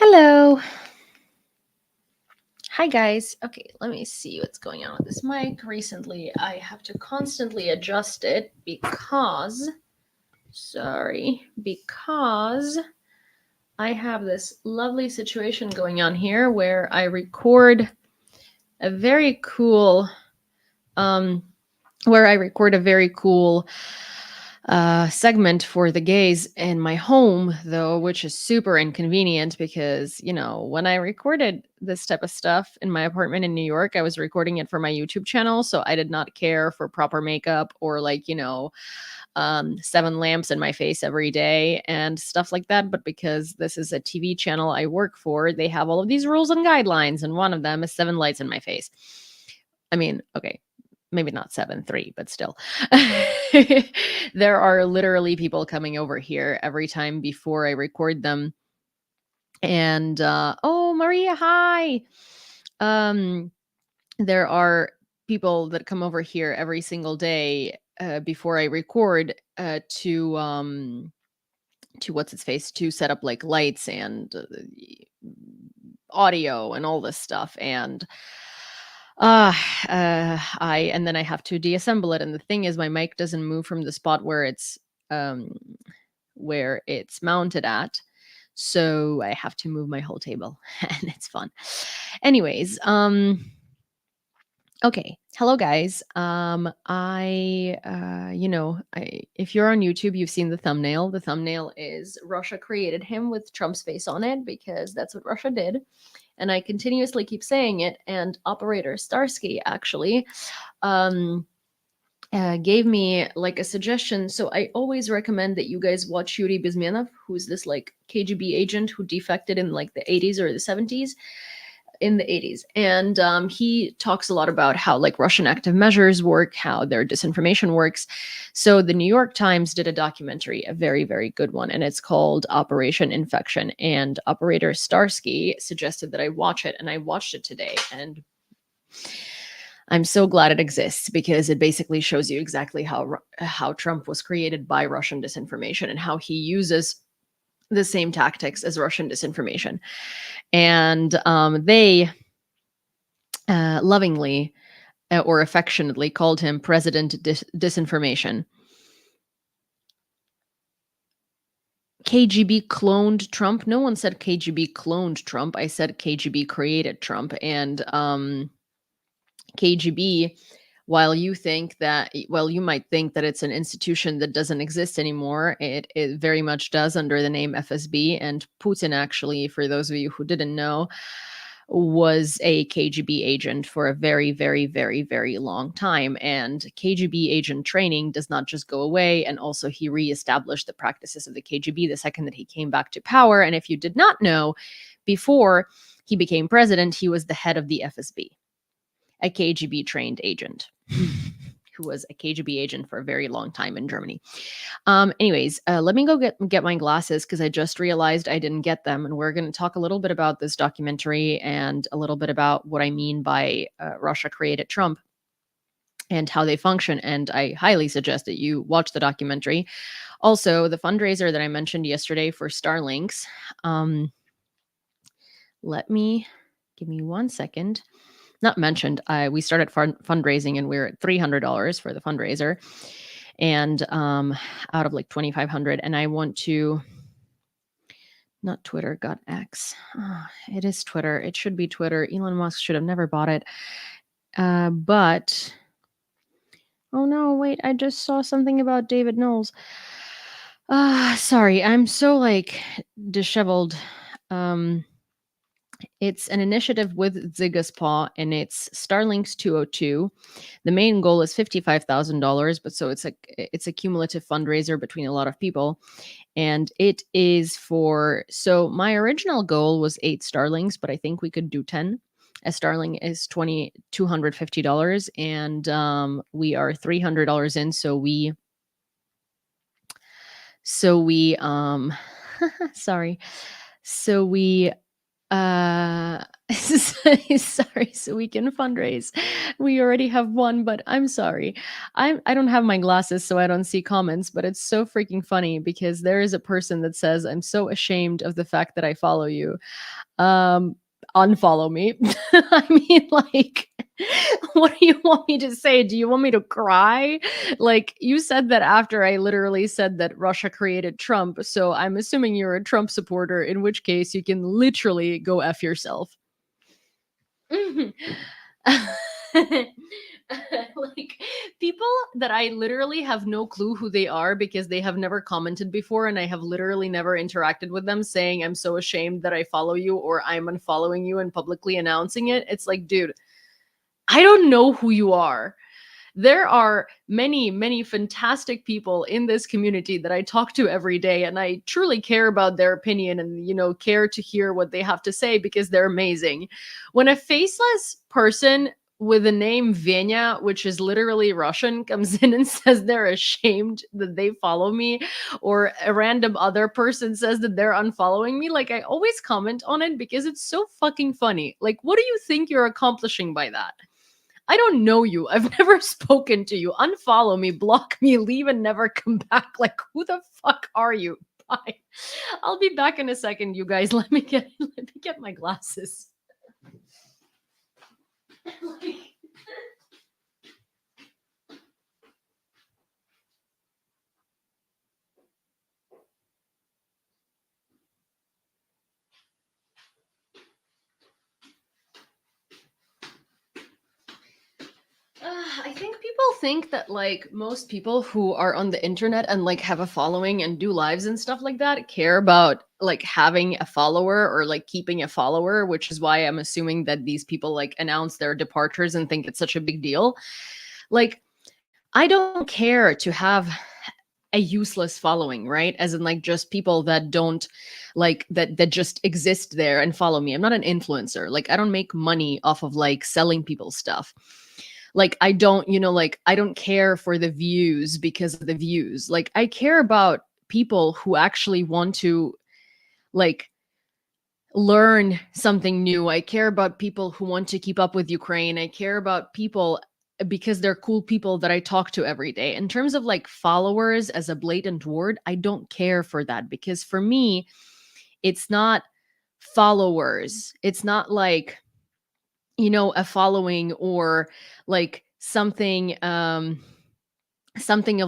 Hello. Hi, guys. Okay, let me see what's going on with this mic. Recently, I have to constantly adjust it because I have this lovely situation going on here where I record a very cool, um, segment for the gays in my home, though, which is super inconvenient because, when I recorded this type of stuff in my apartment in New York, I was recording it for my YouTube channel. So I did not care for proper makeup or, seven lamps in my face every day and stuff like that. But because this is a TV channel I work for, they have all of these rules and guidelines. And one of them is 7 lights in my face. I mean, okay, maybe not 7, 3, but still. There are literally people coming over here every time before I record them. And oh, Maria, hi. There are people that come over here every single day before I record to what's its face to set up like lights and audio and all this stuff. And and then I have to deassemble it. And the thing is, my mic doesn't move from the spot um, where it's mounted at. So I have to move my whole table, and it's fun. Anyways, okay. Hello, guys. If you're on YouTube, you've seen the thumbnail. The thumbnail is Russia created him with Trump's face on it because that's what Russia did. And I continuously keep saying it. And Operator Starsky actually gave me like a suggestion. So I always recommend that you guys watch Yuri Bezmenov, who's this like KGB agent who defected in like the 80s or the 70s. In the 80s. And he talks a lot about how like Russian active measures work, how their disinformation works. So the New York Times did a documentary, a very, very good one, and it's called Operation Infection. And Operator Starsky suggested that I watch it, and I watched it today. And I'm so glad it exists because it basically shows you exactly how Trump was created by Russian disinformation and how he uses the same tactics as Russian disinformation. And they lovingly or affectionately called him President Disinformation. KGB cloned Trump. No one said KGB cloned Trump. I said KGB created Trump. And KGB, while you might think that it's an institution that doesn't exist anymore, it very much does under the name FSB. And Putin, actually, for those of you who didn't know, was a KGB agent for a very, very, very, very long time. And KGB agent training does not just go away. And also, he reestablished the practices of the KGB the second that he came back to power. And if you did not know, before he became president, he was the head of the FSB, a KGB trained agent who was a KGB agent for a very long time in Germany. Anyways, let me go get my glasses because I just realized I didn't get them. And we're going to talk a little bit about this documentary and a little bit about what I mean by Russia created Trump and how they function. And I highly suggest that you watch the documentary. Also, the fundraiser that I mentioned yesterday for Starlinks. Give me 1 second. Not mentioned. We started fundraising and we're at $300 for the fundraiser, and out of like 2,500. And I want to, not Twitter, got X. Oh, it is Twitter. It should be Twitter. Elon Musk should have never bought it. But oh no, wait! I just saw something about David Knowles. Sorry, I'm so like disheveled. It's an initiative with Zigaspaw, and it's Starlinks 202. The main goal is $55,000, but so it's a cumulative fundraiser between a lot of people, and it is so my original goal was 8 Starlinks, but I think we could do 10. A Starlink is $250, and we are $300 in, so we sorry, so we Uh, sorry, so we can fundraise. We already have one, but I'm sorry. I don't have my glasses, so I don't see comments, but it's so freaking funny because there is a person that says, "I'm so ashamed of the fact that I follow you." Um, Unfollow me. I mean, like, what do you want me to say? Do you want me to cry? Like, you said that after I literally said that Russia created Trump. So I'm assuming you're a Trump supporter, in which case you can literally go F yourself. Mhm. Like, people that I literally have no clue who they are because they have never commented before and I have literally never interacted with them saying I'm so ashamed that I follow you or I'm unfollowing you and publicly announcing it. It's like, dude, I don't know who you are. There are many, many fantastic people in this community that I talk to every day, and I truly care about their opinion and, care to hear what they have to say because they're amazing. When a faceless person with the name Venya, which is literally Russian, comes in and says they're ashamed that they follow me, or a random other person says that they're unfollowing me, like, I always comment on it because it's so fucking funny. Like, what do you think you're accomplishing by that? I don't know you. I've never spoken to you. Unfollow me, block me, leave, and never come back. Like, who the fuck are you? Bye. I'll be back in a second, you guys. Let me get my glasses. Like, I think people think that, like, most people who are on the internet and like have a following and do lives and stuff like that care about like having a follower or like keeping a follower, which is why I'm assuming that these people like announce their departures and think it's such a big deal. Like, I don't care to have a useless following, right? As in like just people that don't like that just exist there and follow me. I'm not an influencer. Like, I don't make money off of like selling people stuff. Like, I don't, like, I don't care for the views because of the views. Like, I care about people who actually want to like learn something new. I care about people who want to keep up with Ukraine. I care about people because they're cool people that I talk to every day. In terms of like followers as a blatant word, I don't care for that because for me, it's not followers. It's not like, a following or like something of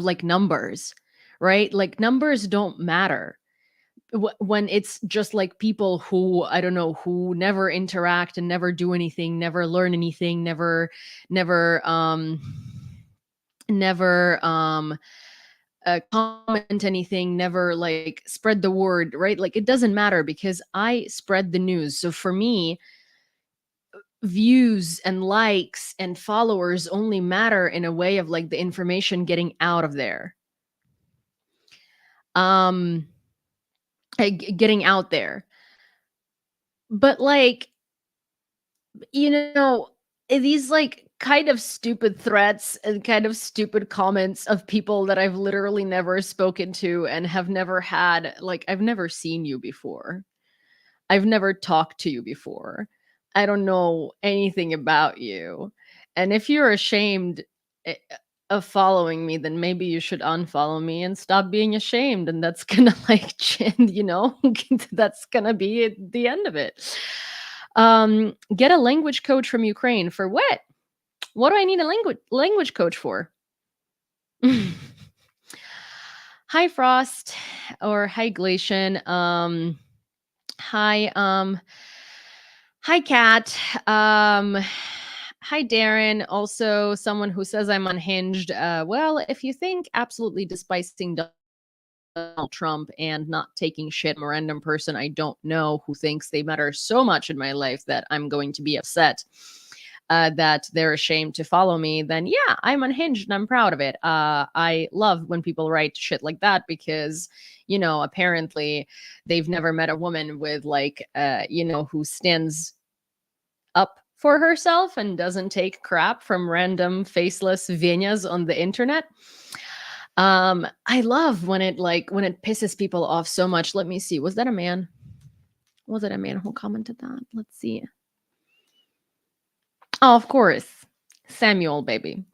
like numbers, right? Like, numbers don't matter when it's just like people who, I don't know, who never interact and never do anything, never learn anything, never never comment anything, never like spread the word, right? Like, it doesn't matter because I spread the news. So for me, views and likes and followers only matter in a way of like the information getting out of there, um getting out there. But like, you know, these like kind of stupid threats and kind of stupid comments of people that I've literally never spoken to and have never had, like, I've never seen you before. I've never talked to you before. I don't know anything about you. And if you're ashamed eh, of following me, then maybe you should unfollow me and stop being ashamed. And that's gonna like, that's gonna be the end of it. Get a language coach from Ukraine for what? What do I need a language coach for? Hi Frost or hi Glacian. Hi hi Kat. Hi Darren. Also someone who says I'm unhinged. Well, if you think absolutely despising Donald Trump and not taking shit from a random person I don't know who thinks they matter so much in my life that I'm going to be upset that they're ashamed to follow me, then yeah, I'm unhinged and I'm proud of it. I love when people write shit like that because, apparently they've never met a woman with like, who stands up for herself and doesn't take crap from random faceless Venyas on the internet. I love when it pisses people off so much. Let me see. Was that a man? Was it a man who commented that? Let's see. Oh, of course. Samuel, baby.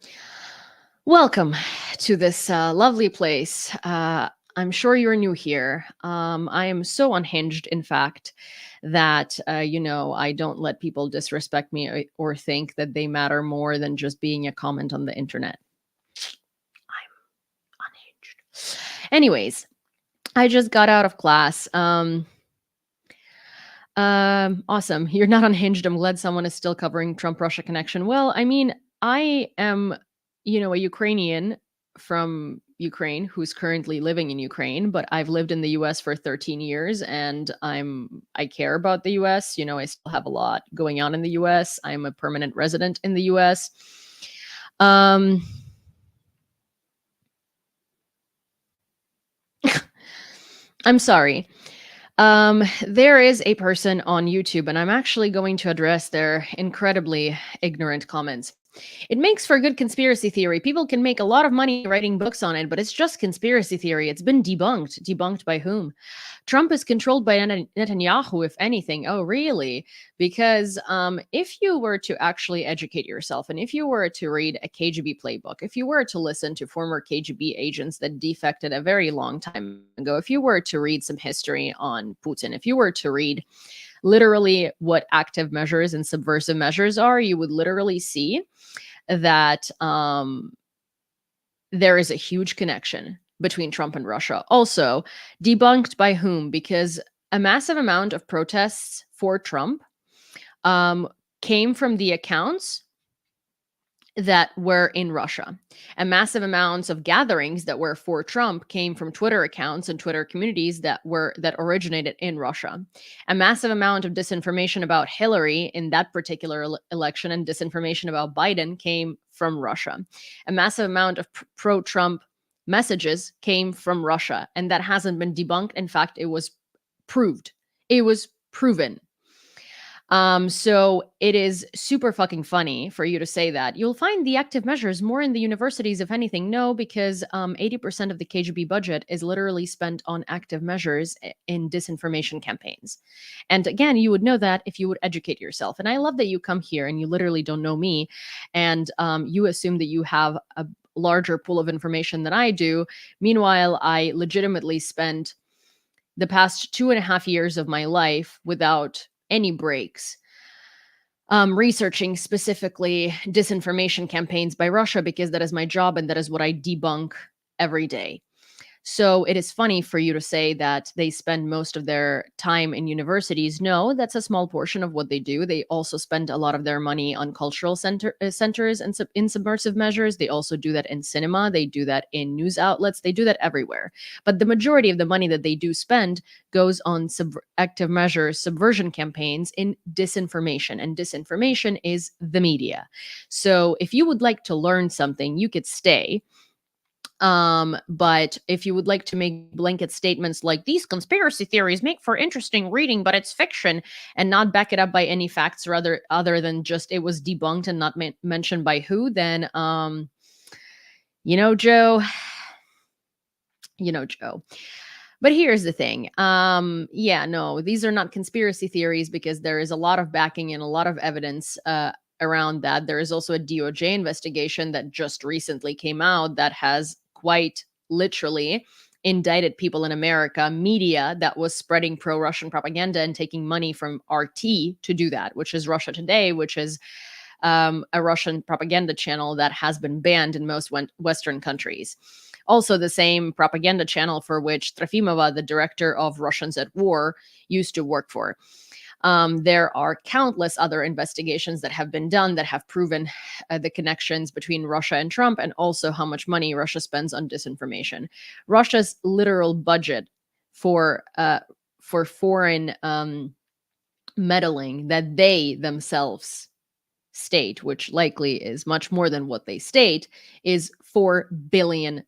Welcome to this lovely place. I'm sure you're new here. I am so unhinged, in fact, that, I don't let people disrespect me or think that they matter more than just being a comment on the internet. I'm unhinged. Anyways, I just got out of class. Awesome. You're not unhinged. I'm glad someone is still covering Trump-Russia connection. Well, I mean, I am, a Ukrainian from Ukraine who's currently living in Ukraine, but I've lived in the US for 13 years and I care about the US. I still have a lot going on in the US. I'm a permanent resident in the US. Um I'm sorry. There is a person on YouTube, and I'm actually going to address their incredibly ignorant comments. It makes for good conspiracy theory. People can make a lot of money writing books on it, but it's just conspiracy theory. It's been debunked. Debunked by whom? Trump is controlled by Netanyahu, if anything. Oh, really? Because if you were to actually educate yourself, and if you were to read a KGB playbook, if you were to listen to former KGB agents that defected a very long time ago, if you were to read some history on Putin, if you were to read literally what active measures and subversive measures are, you would literally see that there is a huge connection between Trump and Russia. Also, debunked by whom? Because a massive amount of protests for Trump came from the accounts that were in Russia. And massive amounts of gatherings that were for Trump came from Twitter accounts and Twitter communities that originated in Russia. A massive amount of disinformation about Hillary in that particular election and disinformation about Biden came from Russia. A massive amount of pro-Trump messages came from Russia, and that hasn't been debunked. In fact, it was proved. It was proven. So it is super fucking funny for you to say that. You'll find the active measures more in the universities, if anything. No, because 80% of the KGB budget is literally spent on active measures in disinformation campaigns. And again, you would know that if you would educate yourself. And I love that you come here and you literally don't know me, and you assume that you have a larger pool of information than I do. Meanwhile, I legitimately spent the past 2.5 years of my life without any breaks researching specifically disinformation campaigns by Russia, because that is my job and that is what I debunk every day. So it is funny for you to say that they spend most of their time in universities. No, that's a small portion of what they do. They also spend a lot of their money on cultural centers and in subversive measures. They also do that in cinema. They do that in news outlets. They do that everywhere. But the majority of the money that they do spend goes on active measures, subversion campaigns in disinformation. And disinformation is the media. So if you would like to learn something, you could stay. But if you would like to make blanket statements like these conspiracy theories make for interesting reading, but it's fiction, and not back it up by any facts other than just it was debunked and not mentioned by who, then Joe, Joe. But here's the thing. No, these are not conspiracy theories because there is a lot of backing and a lot of evidence around that. There is also a DOJ investigation that just recently came out that has quite literally indicted people in America, media that was spreading pro-Russian propaganda and taking money from RT to do that, which is Russia Today, which is a Russian propaganda channel that has been banned in most Western countries. Also, the same propaganda channel for which Trofimova, the director of Russians at War, used to work for. There are countless other investigations that have been done that have proven the connections between Russia and Trump, and also how much money Russia spends on disinformation. Russia's literal budget for foreign meddling that they themselves state, which likely is much more than what they state, is $4 billion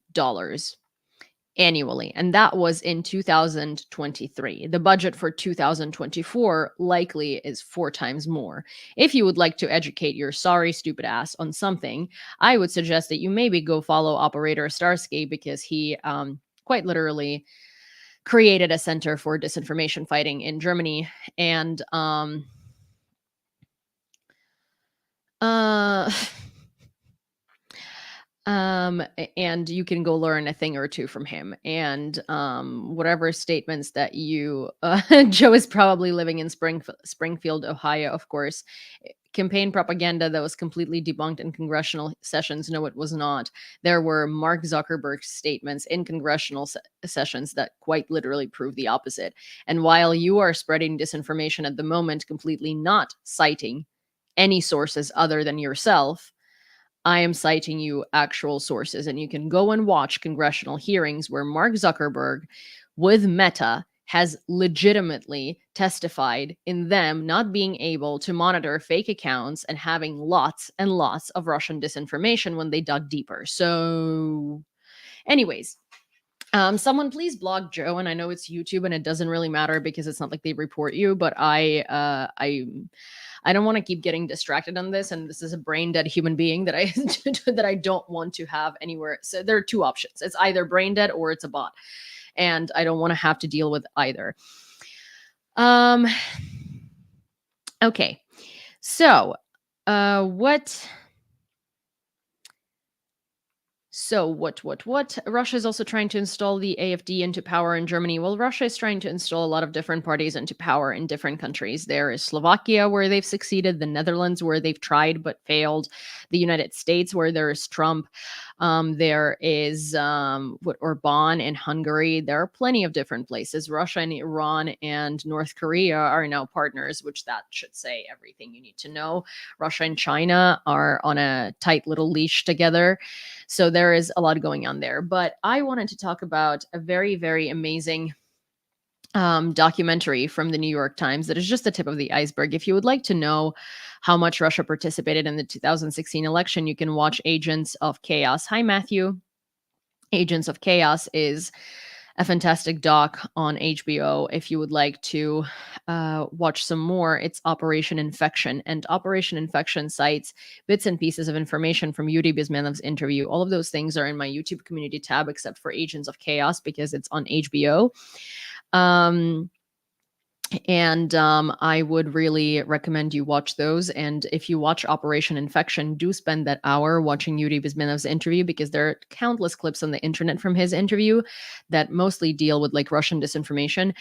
annually. And that was in 2023. The budget for 2024 likely is 4 times more. If you would like to educate your sorry, stupid ass on something, I would suggest that you maybe go follow Operator Starsky, because he quite literally created a center for disinformation fighting in Germany. And uh and you can go learn a thing or two from him. And whatever statements that you Joe is probably living in Springfield, Ohio, of course. Campaign propaganda that was completely debunked in congressional sessions. No, it was not. There were Mark Zuckerberg statements in congressional sessions that quite literally prove the opposite. And while you are spreading disinformation at the moment, completely not citing any sources other than yourself, I am citing you actual sources, and you can go and watch congressional hearings where Mark Zuckerberg with Meta has legitimately testified in them not being able to monitor fake accounts and having lots and lots of Russian disinformation when they dug deeper. So, anyways, someone please blog Joe, and I know it's YouTube and it doesn't really matter because it's not like they report you, but I don't want to keep getting distracted on this, and this is a brain dead human being that I that I don't want to have anywhere. So there are two options. It's either brain dead or it's a bot, and I don't want to have to deal with either. Okay. So, what Russia is also trying to install the AfD into power in Germany. Well, Russia is trying to install a lot of different parties into power in different countries. There is Slovakia, where they've succeeded, the Netherlands, where they've tried but failed, the United States, where there is Trump. There is Orban in Hungary. There are plenty of different places. Russia and Iran and North Korea are now partners, which that should say everything you need to know. Russia and China are on a tight little leash together. So there is a lot going on there. But I wanted to talk about a very, very amazing documentary from the New York Times that is just the tip of the iceberg. If you would like to know how much Russia participated in the 2016 election, you can watch Agents of Chaos. Hi, Matthew. Agents of Chaos is a fantastic doc on HBO. If you would like to watch some more, it's Operation Infection. And Operation Infection cites bits and pieces of information from Yuri Bezmenov's interview. All of those things are in my YouTube community tab, except for Agents of Chaos, because it's on HBO. I would really recommend you watch those. And if you watch Operation Infection, do spend that hour watching Yuri Bezmenov's interview, because there are countless clips on the internet from his interview that mostly deal with like Russian disinformation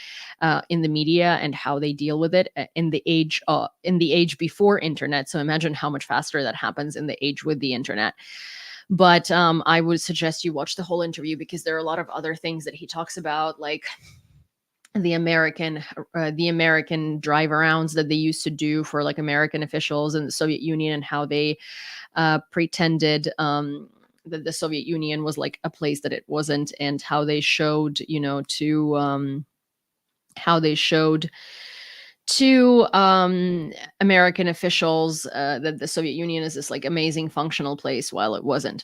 in the media and how they deal with it in the age before internet. So imagine how much faster that happens in the age with the internet. But I would suggest you watch the whole interview, because there are a lot of other things that he talks about, like the American drive arounds that they used to do for like American officials in the Soviet Union, and how they pretended that the Soviet Union was like a place that it wasn't, and how they showed, to American officials that the Soviet Union is this like amazing functional place while it wasn't.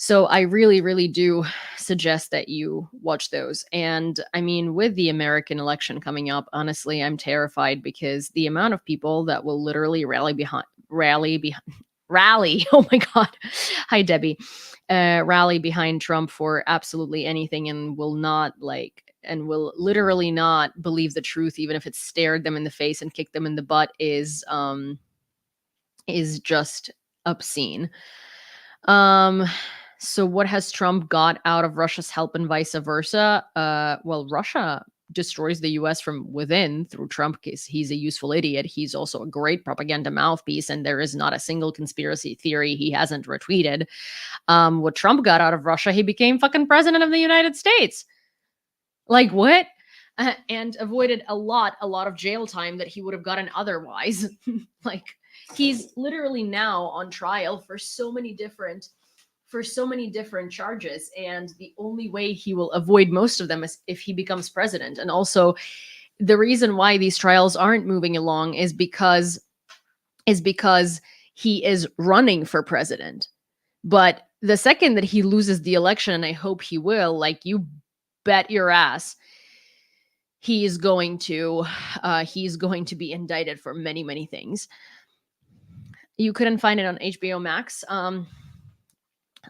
So I really, really do suggest that you watch those. And I mean, with the American election coming up, honestly, I'm terrified, because the amount of people that will literally rally. Oh my God. Hi, Debbie. Rally behind Trump for absolutely anything, and will literally not believe the truth, even if it stared them in the face and kicked them in the butt, is just obscene. So what has Trump got out of Russia's help and vice versa? Well, Russia destroys the US from within through Trump, because he's a useful idiot. He's also a great propaganda mouthpiece, and there is not a single conspiracy theory he hasn't retweeted. What Trump got out of Russia, he became fucking president of the United States. Like, what? And avoided a lot of jail time that he would have gotten otherwise. Like, he's literally now on trial for so many different charges, and the only way he will avoid most of them is if he becomes president. And also, the reason why these trials aren't moving along is because he is running for president. But the second that he loses the election, and I hope he will, like, you bet your ass he's going to be indicted for many, many things. You couldn't find it on HBO Max.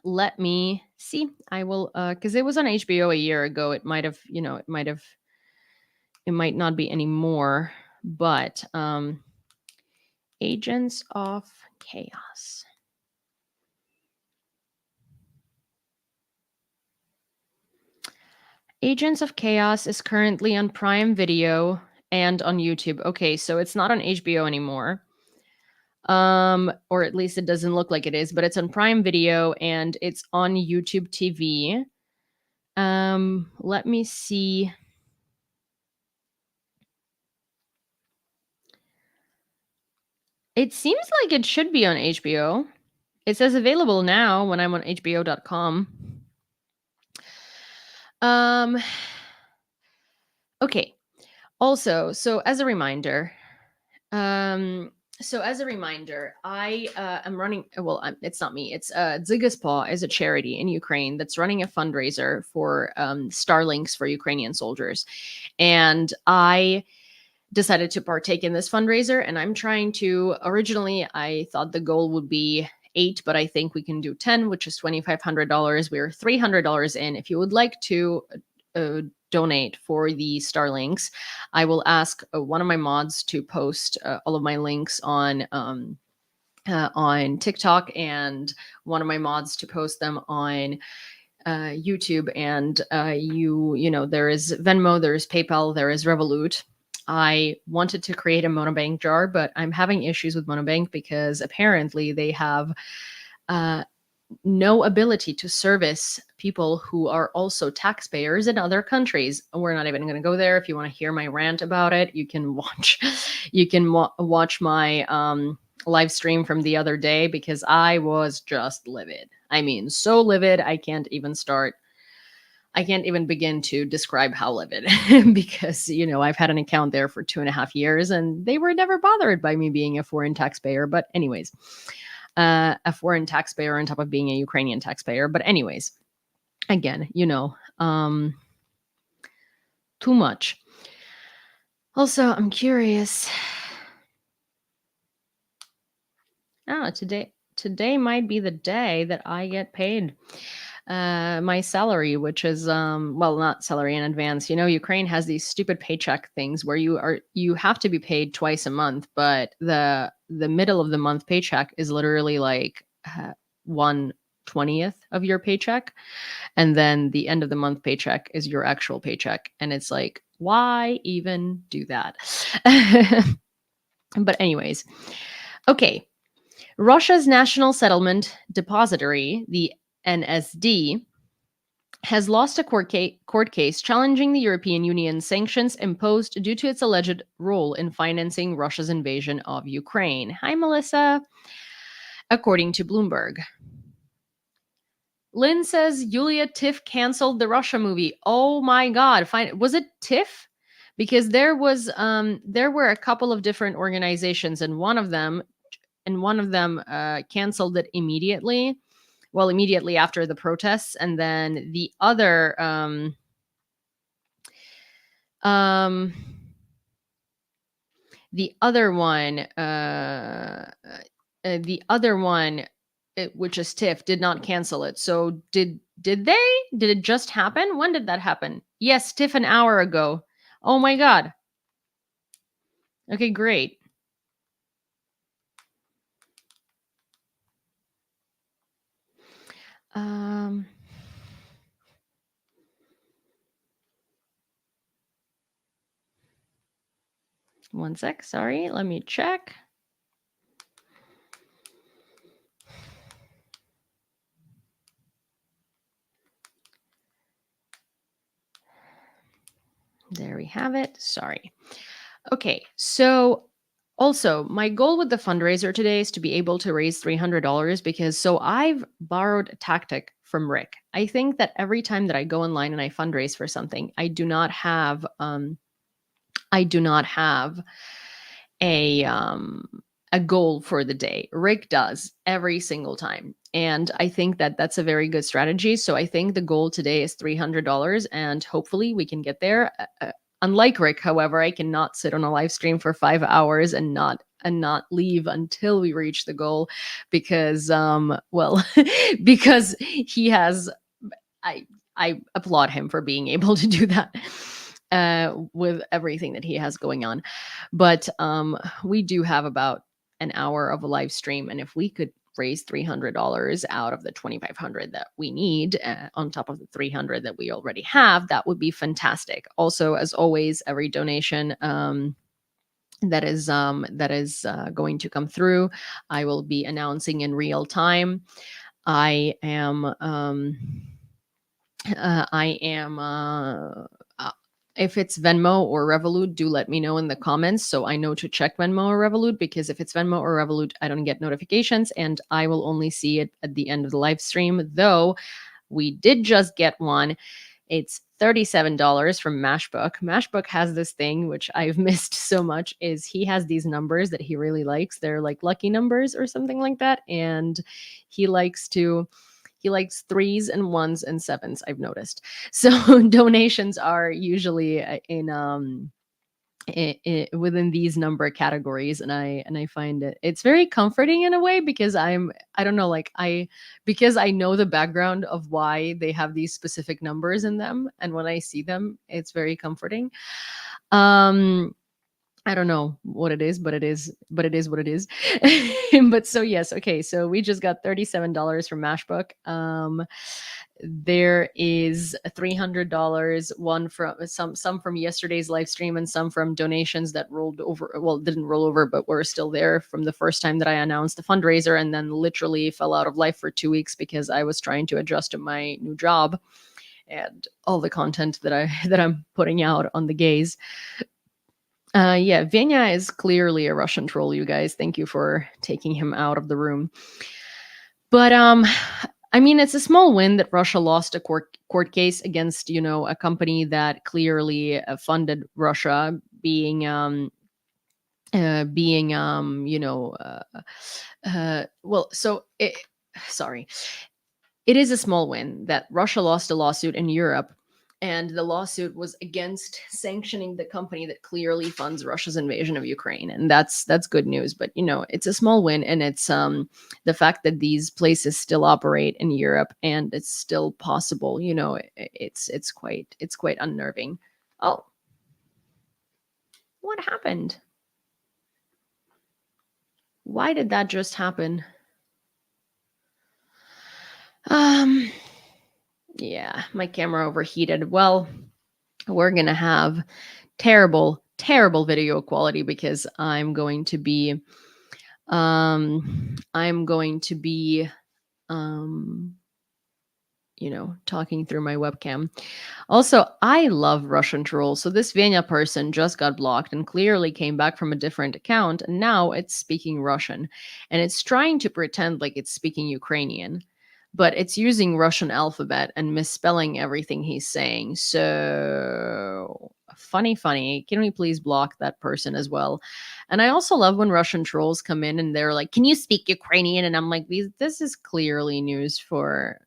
Let me See, I will, because it was on HBO a year ago. It might not be anymore, but Agents of Chaos. Agents of Chaos is currently on Prime Video and on YouTube. Okay, so it's not on HBO anymore. Or at least it doesn't look like it is, but it's on Prime Video and it's on YouTube TV. Let me see. It seems like it should be on HBO. It says available now when I'm on HBO.com. Okay. Also, so as a reminder, I am running. Well, it's not me. It's Dzigaspaw is a charity in Ukraine that's running a fundraiser for Starlinks for Ukrainian soldiers, and I decided to partake in this fundraiser. And I'm trying to. Originally, I thought the goal would be 8, but I think we can do 10, which is $2,500. We're $300 in. If you would like to donate for the Starlinks, I will ask one of my mods to post all of my links on TikTok, and one of my mods to post them on YouTube. And there is Venmo, there is PayPal, there is Revolut. I wanted to create a Monobank jar, but I'm having issues with Monobank because apparently they have no ability to service people who are also taxpayers in other countries. We're not even going to go there. If you want to hear my rant about it, you can watch watch my live stream from the other day, because I was just livid. I mean, so livid. I can't even begin to describe how livid, because I've had an account there for 2.5 years and they were never bothered by me being a foreign taxpayer. But anyways, a foreign taxpayer on top of being a Ukrainian taxpayer. But anyways, again, too much. Also, I'm curious. Today might be the day that I get paid my salary, which is not salary in advance. Ukraine has these stupid paycheck things where you have to be paid twice a month, but the middle of the month paycheck is literally like 1/20th of your paycheck, and then the end of the month paycheck is your actual paycheck, and it's like, why even do that? But anyways, okay. Russia's National Settlement Depository, the NSD, has lost a court case challenging the European Union's sanctions imposed due to its alleged role in financing Russia's invasion of Ukraine. Hi, Melissa. According to Bloomberg. Lynn says Yulia TIFF canceled the Russia movie. Oh my God. Was it TIFF? Because there were a couple of different organizations, and one of them canceled it immediately. Well, immediately after the protests, and then the other one, which is TIFF, did not cancel it. So did they? Did it just happen? When did that happen? Yes, TIFF an hour ago. Oh my God. Okay, great. One sec. Sorry. Let me check. There we have it. Sorry. Okay. So also, my goal with the fundraiser today is to be able to raise $300, because I've borrowed a tactic from Rick. I think that every time that I go online and I fundraise for something, I do not have a goal for the day. Rick does every single time. And I think that that's a very good strategy. So I think the goal today is $300, and hopefully we can get there. Unlike Rick, however, I cannot sit on a live stream for 5 hours and not leave until we reach the goal, because because he has I applaud him for being able to do that with everything that he has going on. But we do have about an hour of a live stream, and if we could raise $300 out of the 2,500 that we need, on top of the 300 that we already have, that would be fantastic. Also, as always, every donation that is going to come through, I will be announcing in real time. I am if it's Venmo or Revolut, do let me know in the comments so I know to check Venmo or Revolut, because if it's Venmo or Revolut, I don't get notifications and I will only see it at the end of the live stream. Though we did just get one. It's $37 from Mashbook. Mashbook has this thing which I've missed so much, is he has these numbers that he really likes. They're like lucky numbers or something like that, and he likes 3s and 1s and 7s, I've noticed. So donations are usually within these number categories, and I find it's very comforting in a way, because I don't know, like because I know the background of why they have these specific numbers in them, and when I see them, it's very comforting. I don't know what it is, but it is what it is. But so yes, okay. So we just got $37 from Mashbook. There is $300, one from some from yesterday's live stream, and some from donations that rolled over. Well, didn't roll over, but were still there from the first time that I announced the fundraiser, and then literally fell out of life for 2 weeks because I was trying to adjust to my new job and all the content that I'm putting out on the gays. Yeah, Venya is clearly a Russian troll, you guys. Thank you for taking him out of the room. But I mean, it's a small win that Russia lost a court case against, a company that clearly funded Russia, being sorry. It is a small win that Russia lost a lawsuit in Europe, and the lawsuit was against sanctioning the company that clearly funds Russia's invasion of Ukraine, and that's good news. But it's a small win, and it's the fact that these places still operate in Europe and it's still possible. It's quite unnerving. Oh, what happened? Why did that just happen? Yeah, my camera overheated. Well, we're going to have terrible video quality, because I'm going to be talking through my webcam. Also, I love Russian trolls. So this Venya person just got blocked and clearly came back from a different account, and now it's speaking Russian, and it's trying to pretend like it's speaking Ukrainian, but it's using Russian alphabet and misspelling everything he's saying. So funny. Can we please block that person as well? And I also love when Russian trolls come in and they're like, "Can you speak Ukrainian?" And I'm like, this is clearly news for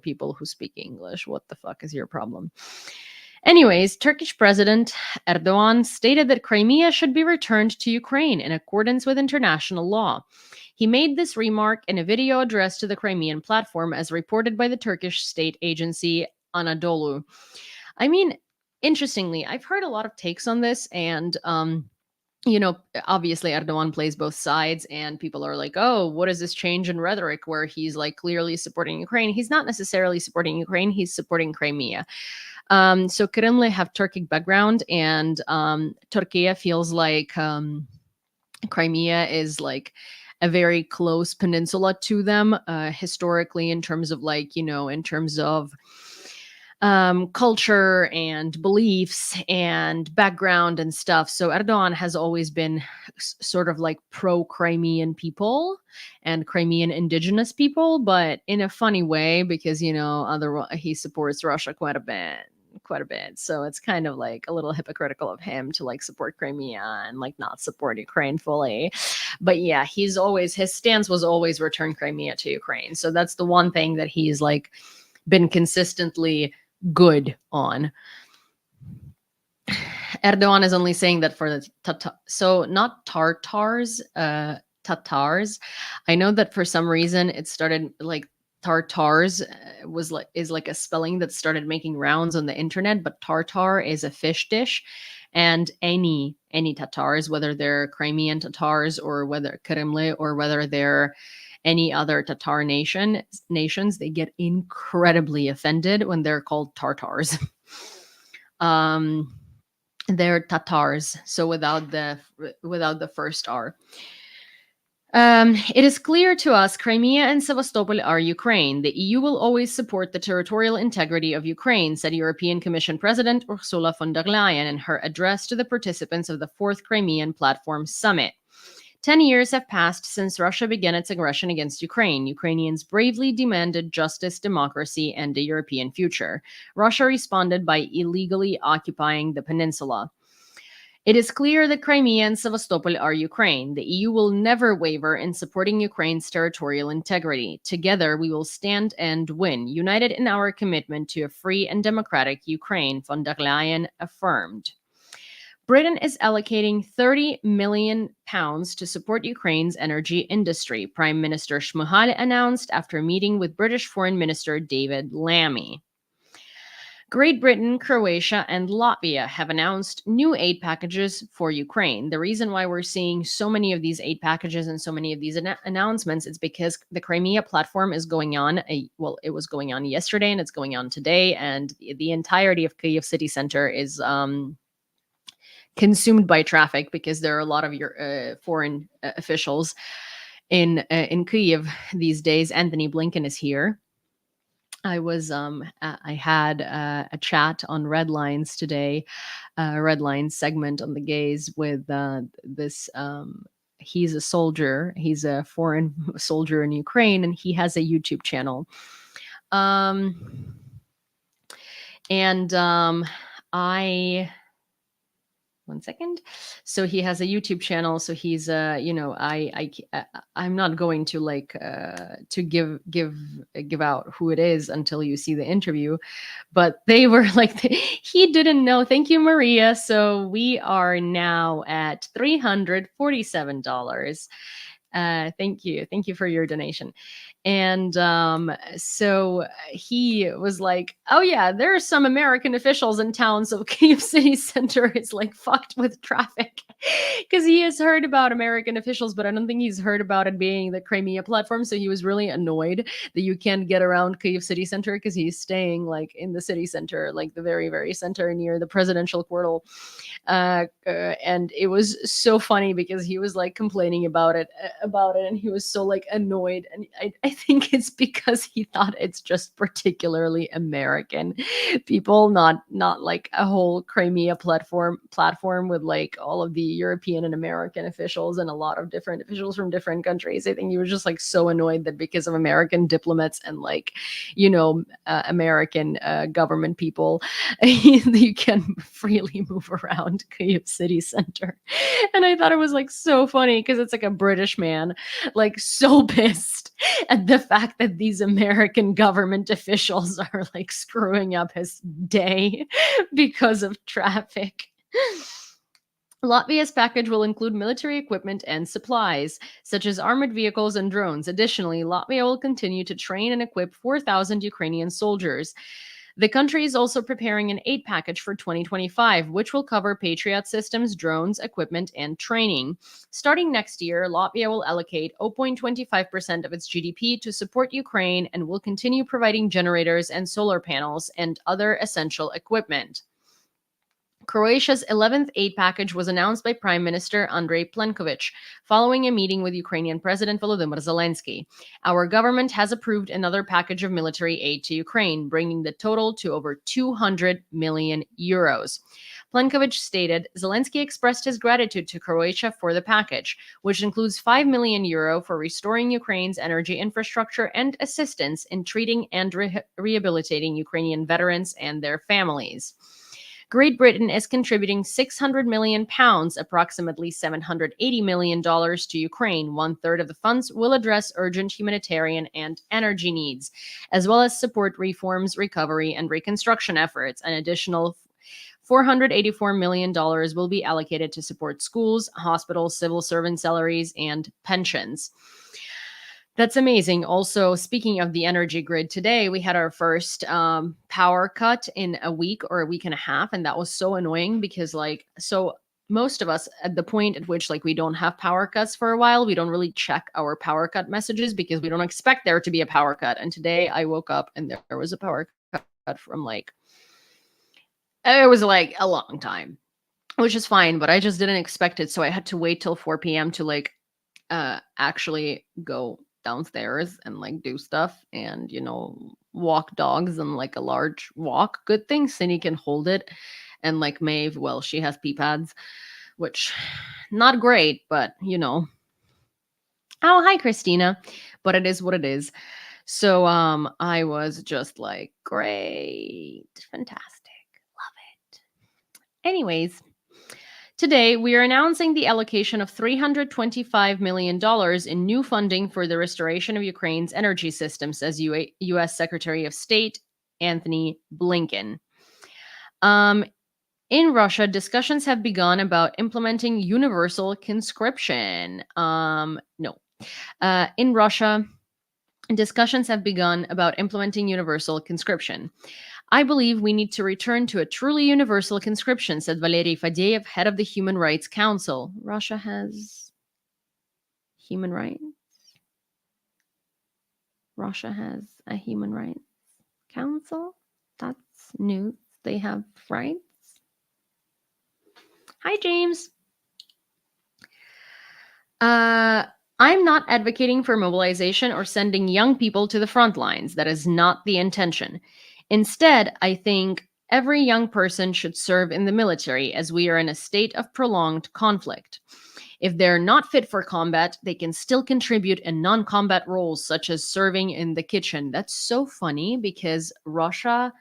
people who speak English. What the fuck is your problem? Anyways, Turkish President Erdogan stated that Crimea should be returned to Ukraine in accordance with international law. He made this remark in a video addressed to the Crimean platform, as reported by the Turkish state agency Anadolu. I mean, interestingly, I've heard a lot of takes on this, and obviously Erdogan plays both sides, and people are like, "Oh, what is this change in rhetoric where he's like clearly supporting Ukraine?" He's not necessarily supporting Ukraine, he's supporting Crimea. So Kremlin have Turkic background, and Turkey feels like Crimea is like a very close peninsula to them, historically, in terms of culture and beliefs and background and stuff. So Erdogan has always been sort of like pro-Crimean people and Crimean indigenous people, but in a funny way, because he supports Russia quite a bit. So it's kind of like a little hypocritical of him to like support Crimea and like not support Ukraine fully. But yeah, his stance was always return Crimea to Ukraine. So that's the one thing that he's like been consistently good on. Erdogan is only saying that for the so not Tartars, Tatars. I know that for some reason it started like tartars is like a spelling that started making rounds on the internet, but tartar is a fish dish, and any Tatars, whether they're Crimean Tatars or whether Kremlin or whether they're any other Tatar nations, they get incredibly offended when they're called Tartars. They're Tatars, so without the first R. It is clear to us Crimea and Sevastopol are Ukraine. The EU will always support the territorial integrity of Ukraine, said European Commission President Ursula von der Leyen in her address to the participants of the 4th Crimean Platform Summit. 10 years have passed since Russia began its aggression against Ukraine. Ukrainians bravely demanded justice, democracy, and a European future. Russia responded by illegally occupying the peninsula. It is clear that Crimea and Sevastopol are Ukraine. The EU will never waver in supporting Ukraine's territorial integrity. Together, we will stand and win, united in our commitment to a free and democratic Ukraine, von der Leyen affirmed. Britain is allocating £30 million to support Ukraine's energy industry, Prime Minister Shmyhal announced after a meeting with British Foreign Minister David Lammy. Great Britain, Croatia, and Latvia have announced new aid packages for Ukraine. The reason why we're seeing so many of these aid packages and so many of these announcements is because the Crimea platform is going on. It was going on yesterday and it's going on today, and the entirety of Kyiv city center is consumed by traffic because there are a lot of your foreign officials in Kyiv these days. Anthony Blinken is here. I had a chat on Red Lines today, Red Lines segment on the gays with this. He's a soldier. He's a foreign soldier in Ukraine, and he has a YouTube channel. One second. So he has a YouTube channel. So he's, I'm not going to to give out who it is until you see the interview, but they were like, he didn't know. Thank you, Maria. So we are now at $347. Thank you for your donation. And so he was like, oh yeah, there are some American officials in town, so Kyiv city center is like fucked with traffic. Because he has heard about American officials, but I don't think he's heard about it being the Crimea platform. So he was really annoyed that you can't get around Kyiv city center because he's staying like in the city center, like the very, very center near the presidential portal. And it was so funny because he was like complaining about it, and he was so like annoyed. And I think it's because he thought it's just particularly American people, not like a whole Crimea platform with like all of the European and American officials and a lot of different officials from different countries. I think he was just like so annoyed that because of American diplomats and like, American government people, you can freely move around Kyiv city center. And I thought it was like so funny because it's like a British man, like so pissed at the fact that these American government officials are like screwing up his day because of traffic. Latvia's package will include military equipment and supplies, such as armored vehicles and drones. Additionally, Latvia will continue to train and equip 4,000 Ukrainian soldiers. The country is also preparing an aid package for 2025, which will cover Patriot systems, drones, equipment, and training. Starting next year, Latvia will allocate 0.25% of its GDP to support Ukraine and will continue providing generators and solar panels and other essential equipment. Croatia's 11th aid package was announced by Prime Minister Andrej Plenković following a meeting with Ukrainian President Volodymyr Zelensky. Our government has approved another package of military aid to Ukraine, bringing the total to over 200 million euros. Plenković stated, Zelensky expressed his gratitude to Croatia for the package, which includes 5 million euro for restoring Ukraine's energy infrastructure and assistance in treating and rehabilitating Ukrainian veterans and their families. Great Britain is contributing £600 million, approximately $780 million to Ukraine. 1/3 of the funds will address urgent humanitarian and energy needs, as well as support reforms, recovery, and reconstruction efforts. An additional $484 million will be allocated to support schools, hospitals, civil servant salaries, and pensions. That's amazing. Also, speaking of the energy grid, today we had our first power cut in a week or a week and a half, and that was so annoying because, like, so most of us at the point at which like we don't have power cuts for a while, we don't really check our power cut messages because we don't expect there to be a power cut. And today I woke up and there was a power cut from like it was like a long time, which is fine, but I just didn't expect it, so I had to wait till 4 p.m. to like actually go downstairs and like do stuff and walk dogs and like a large walk. Good thing Cindy can hold it, and like Maeve, well, she has pee pads, which not great, but oh, hi Christina, but it is what it is. So I was just like, great, fantastic, love it. Anyways, today, we are announcing the allocation of $325 million in new funding for the restoration of Ukraine's energy system, says U.S. Secretary of State Anthony Blinken. In Russia, discussions have begun about implementing universal conscription. No. In Russia, discussions have begun about implementing universal conscription. I believe we need to return to a truly universal conscription, said Valery Fadeyev, head of the Human Rights Council. Russia has human rights? Russia has a Human Rights Council? That's news. They have rights? Hi, James. I'm not advocating for mobilization or sending young people to the front lines. That is not the intention. Instead, I think every young person should serve in the military as we are in a state of prolonged conflict. If they're not fit for combat, they can still contribute in non-combat roles such as serving in the kitchen. That's so funny because Russia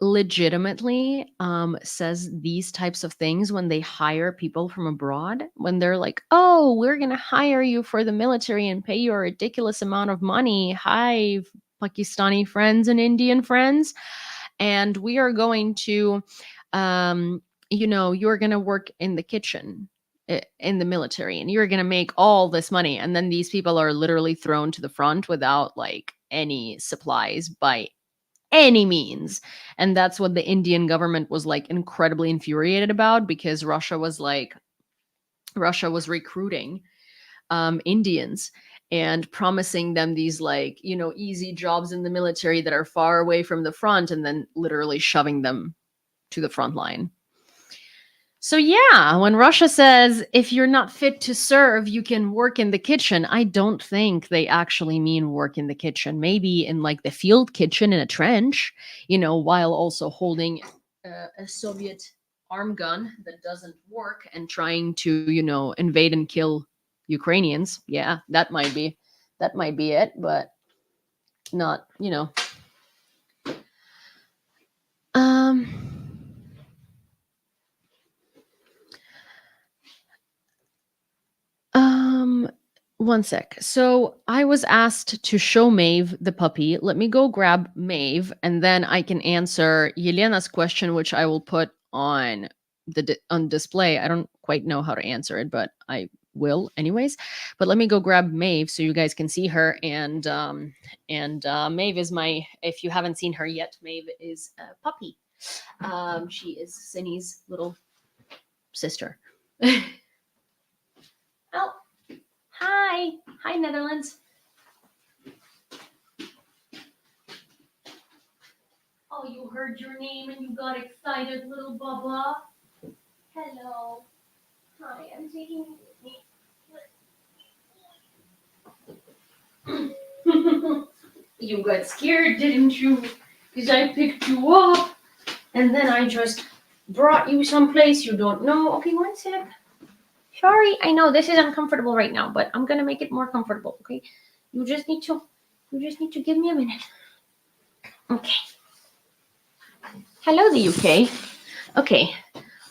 legitimately says these types of things when they hire people from abroad, when they're like, oh, we're going to hire you for the military and pay you a ridiculous amount of money. Hi, Pakistani friends and Indian friends. And we are going to, you're going to work in the kitchen in the military and you're going to make all this money. And then these people are literally thrown to the front without like any supplies by any means. And that's what the Indian government was like incredibly infuriated about, because Russia was recruiting Indians and promising them these like, easy jobs in the military that are far away from the front, and then literally shoving them to the front line. So yeah, when Russia says, if you're not fit to serve, you can work in the kitchen, I don't think they actually mean work in the kitchen. Maybe in like the field kitchen in a trench, while also holding a Soviet arm gun that doesn't work and trying to, invade and kill Ukrainians. Yeah, that might be it, but not, one sec. So I was asked to show Maeve the puppy. Let me go grab Maeve, and then I can answer Yelena's question, which I will put on on display. I don't quite know how to answer it, but I will anyways. But let me go grab Maeve so you guys can see her. And Maeve is if you haven't seen her yet, Maeve is a puppy. She is Cindy's little sister. Oh. Hi, Netherlands. Oh, you heard your name and you got excited, little Bubba. Hello. Hi, I'm taking you with me. You got scared, didn't you? Because I picked you up and then I just brought you someplace you don't know. Okay, one sec. Sorry, I know this is uncomfortable right now, but I'm gonna make it more comfortable, okay? You just need to give me a minute. Okay. Hello, the UK. Okay.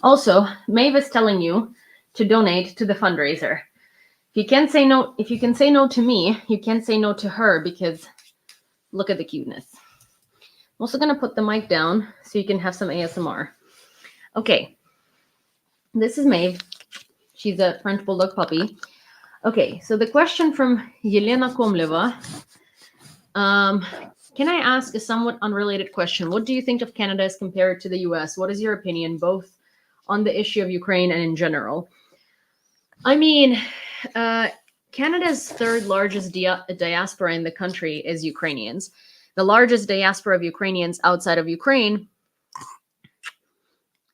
Also, Maeve is telling you to donate to the fundraiser. If you can say no to me, you can't say no to her, because look at the cuteness. I'm also gonna put the mic down so you can have some ASMR. Okay. This is Maeve. She's a French bulldog puppy. Okay, so the question from Yelena Komleva. Can I ask a somewhat unrelated question? What do you think of Canada as compared to the US? What is your opinion, both on the issue of Ukraine and in general? I mean, Canada's third largest diaspora in the country is Ukrainians. The largest diaspora of Ukrainians outside of Ukraine,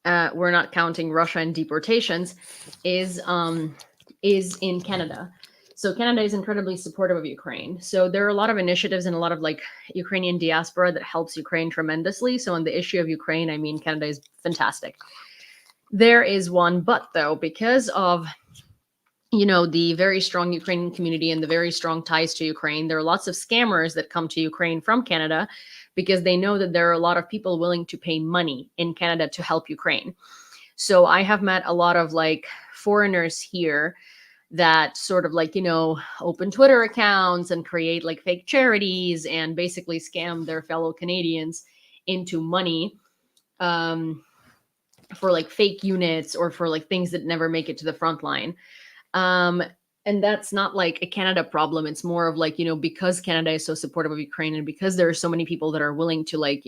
we're not counting Russia and deportations, is in Canada. So Canada is incredibly supportive of Ukraine. So there are a lot of initiatives and a lot of like Ukrainian diaspora that helps Ukraine tremendously. So on the issue of Ukraine, I mean, Canada is fantastic. There is one but though, because of the very strong Ukrainian community and the very strong ties to Ukraine, there are lots of scammers that come to Ukraine from Canada because they know that there are a lot of people willing to pay money in Canada to help Ukraine. So I have met a lot of like foreigners here that sort of like, open Twitter accounts and create like fake charities and basically scam their fellow Canadians into money for like fake units or for like things that never make it to the front line. And that's not like a Canada problem. It's more of like, because Canada is so supportive of Ukraine and because there are so many people that are willing to like,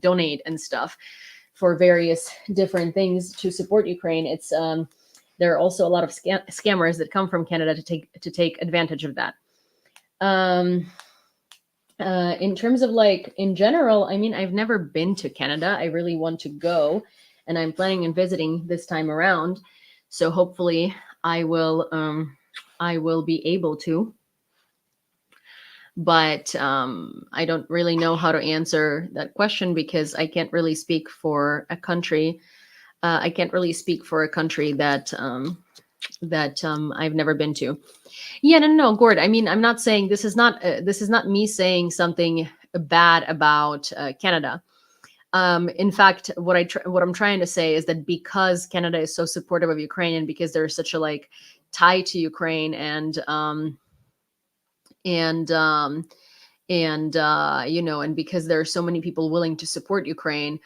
donate and stuff for various different things to support Ukraine. It's, there are also a lot of scammers that come from Canada to take advantage of that. In terms of like, in general, I mean, I've never been to Canada. I really want to go and I'm planning on visiting this time around. So hopefully I will be able to, but I don't really know how to answer that question because I can't really speak for a country. I can't really speak for a country that I've never been to. Yeah, no, Gord. I mean, I'm not saying this is not me saying something bad about Canada. In fact, what I'm trying to say is that because Canada is so supportive of Ukraine and because there's such a like tie to Ukraine and because there are so many people willing to support Ukraine,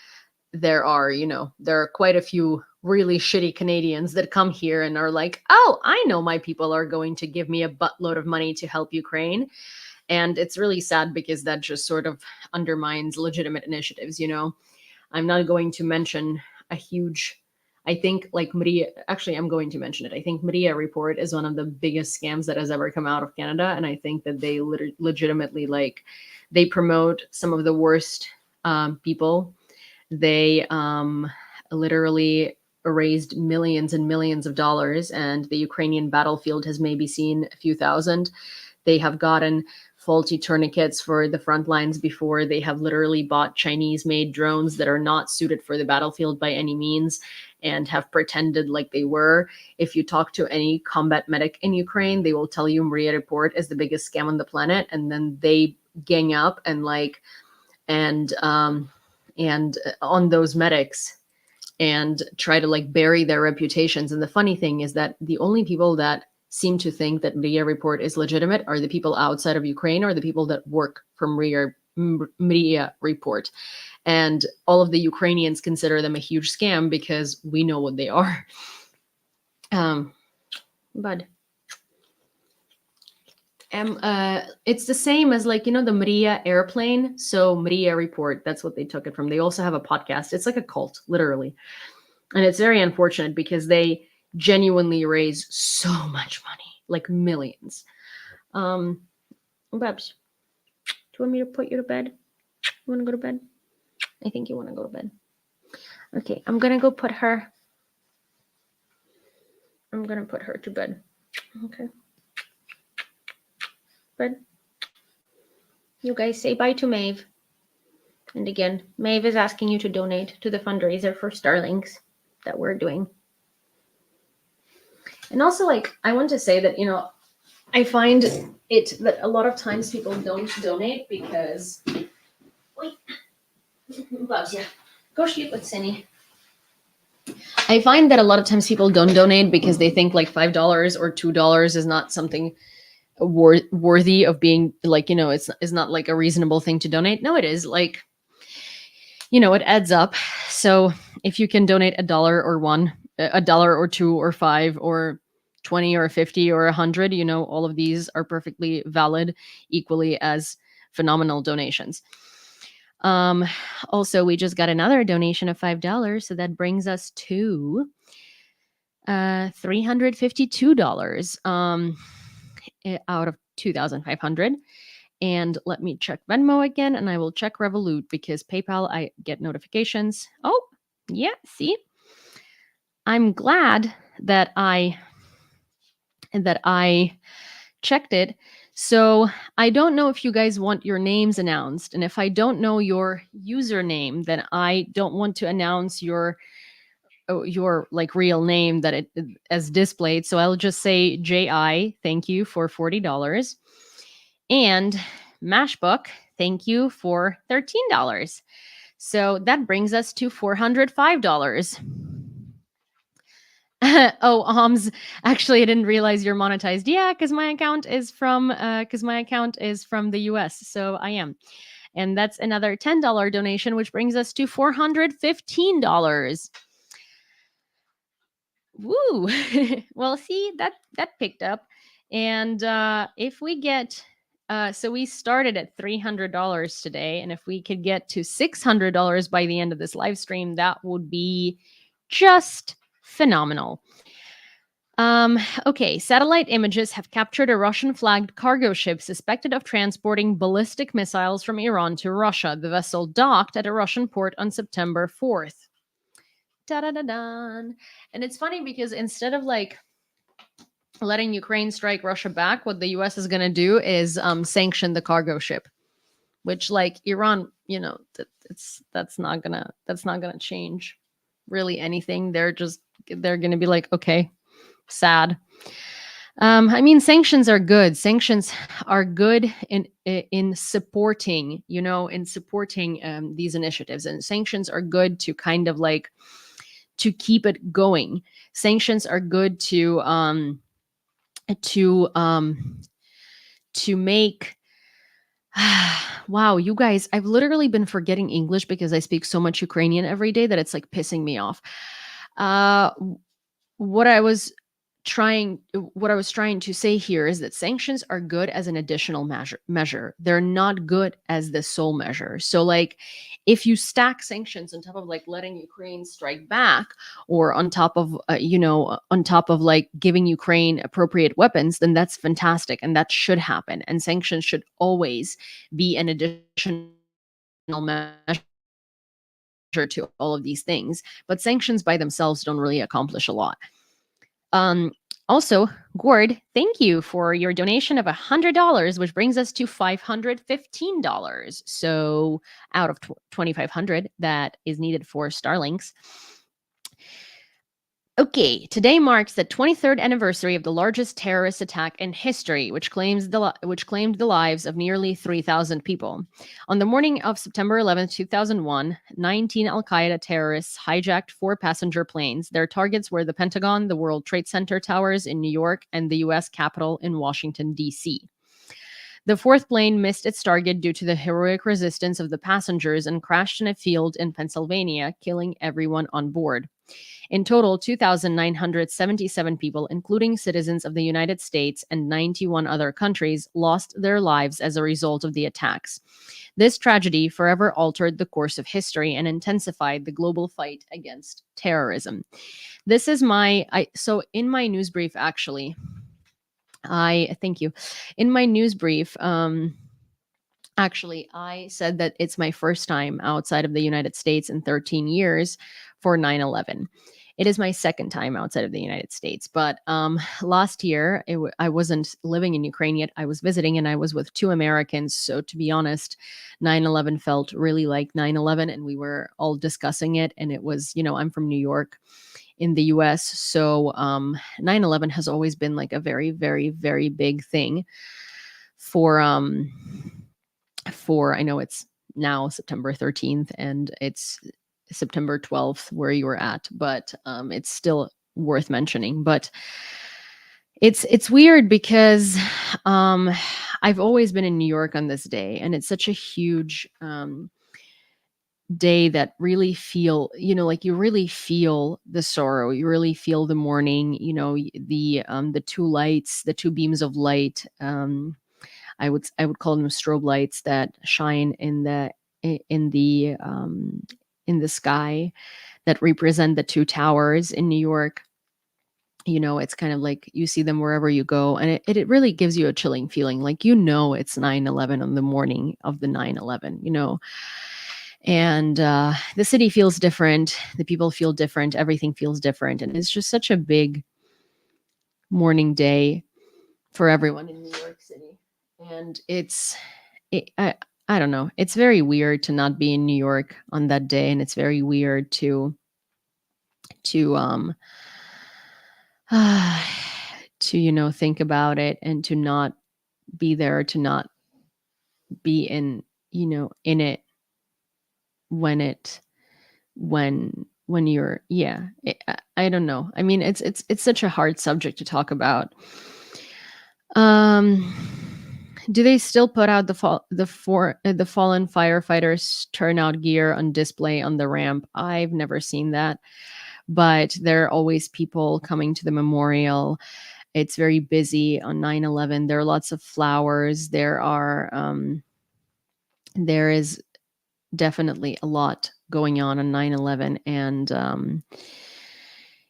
there are quite a few really shitty Canadians that come here and are like, oh, I know my people are going to give me a buttload of money to help Ukraine. And it's really sad because that just sort of undermines legitimate initiatives, I'm not going to mention I think like Maria, actually I'm going to mention it. I think Maria Report is one of the biggest scams that has ever come out of Canada. And I think that they legitimately they promote some of the worst people. They literally raised millions and millions of dollars, and the Ukrainian battlefield has maybe seen a few thousand. They have gotten faulty tourniquets for the front lines before. They have literally bought Chinese-made drones that are not suited for the battlefield by any means and have pretended like they were. If you talk to any combat medic in Ukraine, they will tell you Maria Report is the biggest scam on the planet, and then they gang up and on those medics and try to like bury their reputations. And the funny thing is that the only people that seem to think that Maria Report is legitimate are the people outside of Ukraine or the people that work for Maria Report. And all of the Ukrainians consider them a huge scam because we know what they are. But it's the same as like, the Maria airplane. So Maria Report, that's what they took it from. They also have a podcast. It's like a cult, literally. And it's very unfortunate because they genuinely raise so much money, like millions. Babs, do you want me to put you to bed? You want to go to bed? I think you want to go to bed. Okay, I'm going to go put her. I'm going to put her to bed. Okay. Bed. You guys say bye to Maeve. And again, Maeve is asking you to donate to the fundraiser for Starlings that we're doing. And also, like, I want to say that, I find it that a lot of times people don't donate because... Wait. Loves you. Go sleep with Cindy. I find that a lot of times people don't donate because they think like $5 or $2 is not something worthy of being like, it's not like a reasonable thing to donate. No, it is like, it adds up. So if you can donate $1 or $1, a dollar or two or five or 20 or 50 or 100, all of these are perfectly valid, equally as phenomenal donations. Also, we just got another donation of $5, so that brings us to $352 out of 2,500. And let me check Venmo again, and I will check Revolut because PayPal, I get notifications. Oh, yeah, see? I'm glad that I checked it. So I don't know if you guys want your names announced. And if I don't know your username, then I don't want to announce your like real name that it as displayed. So I'll just say JI, thank you for $40. And Mashbook, thank you for $13. So that brings us to $405. Oh, actually, I didn't realize you're monetized. Yeah, because my account is from the US, so I am. And that's another $10 donation, which brings us to $415. Woo! Well, see, that picked up. And if we get so we started at $300 today, and if we could get to $600 by the end of this live stream, that would be just phenomenal. Okay, satellite images have captured a Russian-flagged cargo ship suspected of transporting ballistic missiles from Iran to Russia. The vessel docked at a Russian port on September 4th. Da-da-da-dan. And it's funny because instead of like letting Ukraine strike Russia back, what the US is going to do is sanction the cargo ship, which like Iran, that's not going to change really anything. They're going to be like, okay, sad. I mean, sanctions are good. Sanctions are good in supporting, these initiatives, and sanctions are good to kind of like to keep it going. Sanctions are good to make. Wow, you guys, I've literally been forgetting English because I speak so much Ukrainian every day that it's like pissing me off. What I was trying to say here is that sanctions are good as an additional measure. They're not good as the sole measure. So like if you stack sanctions on top of like letting Ukraine strike back, or on top of like giving Ukraine appropriate weapons, then that's fantastic, and that should happen. And sanctions should always be an additional measure to all of these things. But sanctions by themselves don't really accomplish a lot. Also, Gord, thank you for your donation of $100, which brings us to $515. So out of 2,500 that is needed for Starlinks. Okay, today marks the 23rd anniversary of the largest terrorist attack in history, which claimed the lives of nearly 3,000 people. On the morning of September 11, 2001, 19 Al-Qaeda terrorists hijacked 4 passenger planes. Their targets were the Pentagon, the World Trade Center towers in New York, and the U.S. Capitol in Washington, D.C. The 4th plane missed its target due to the heroic resistance of the passengers and crashed in a field in Pennsylvania, killing everyone on board. In total, 2,977 people, including citizens of the United States and 91 other countries, lost their lives as a result of the attacks. This tragedy forever altered the course of history and intensified the global fight against terrorism. This is so in my news brief, actually, thank you. In my news brief, actually, I said that it's my first time outside of the United States in 13 years for 9/11. It is my second time outside of the United States. But last year, I wasn't living in Ukraine yet. I was visiting, and I was with 2 Americans. So to be honest, 9/11 felt really like 9/11, and we were all discussing it. And it was, I'm from New York in the US. So 9/11 has always been like a very, very, very big thing for I know it's now September 13th and it's September 12th where you were at, but it's still worth mentioning. But it's weird because I've always been in New York on this day, and it's such a huge day that really feel, like you really feel the sorrow, you really feel the mourning, the two lights, the two beams of light. I would call them strobe lights that shine in the sky, that represent the two towers in New York. It's kind of like you see them wherever you go, and it really gives you a chilling feeling, like, it's 9/11 on the morning of the 9/11, and the city feels different, the people feel different, everything feels different, and it's just such a big mourning day for everyone in New York City. And it, I don't know, it's very weird to not be in New York on that day, and it's very weird to to think about it, and to not be there, to not be in it when it when you're, I don't know, I mean, it's such a hard subject to talk about. um do they still put out the fallen firefighters turnout gear on display on the ramp? I've never seen that, but there are always people coming to the memorial. It's very busy on 9/11. There are lots of flowers. There is definitely a lot going on 9/11, and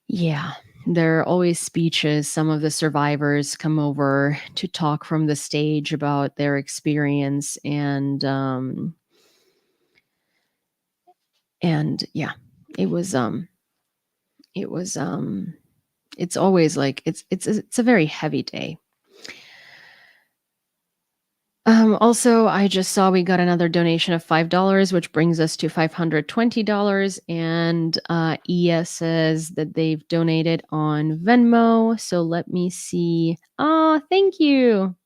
yeah, there are always speeches. Some of the survivors come over to talk from the stage about their experience, and yeah, it was it was it's always like it's a very heavy day. Also, I just saw we got another donation of $5, which brings us to $520. And Ia says that they've donated on Venmo. So let me see. Oh, thank you.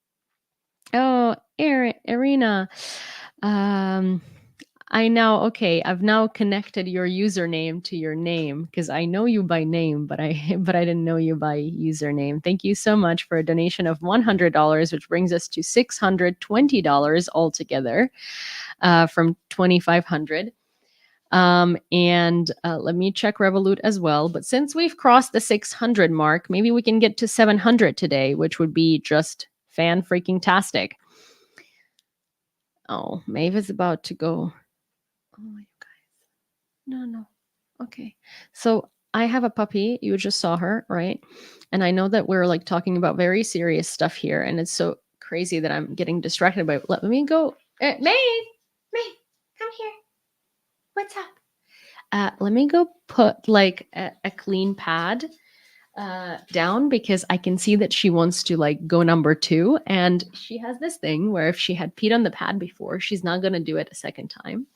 Oh, Irina. Um, I've now connected your username to your name, because I know you by name, but I but I didn't know you by username. Thank you so much for a donation of $100, which brings us to $620 altogether, from 2,500. And let me check Revolut as well. But since we've crossed the 600 mark, maybe we can get to 700 today, which would be just fan freaking tastic. Oh, Maeve is about to go. Oh, you guys. No. Okay. So I have a puppy. You just saw her, right? And I know that we're like talking about very serious stuff here, and it's so crazy that I'm getting distracted by it. Let me go. Maeve, come here. What's up? Let me go put like a clean pad down, because I can see that she wants to like go number 2, and she has this thing where if she had peed on the pad before, she's not going to do it a second time,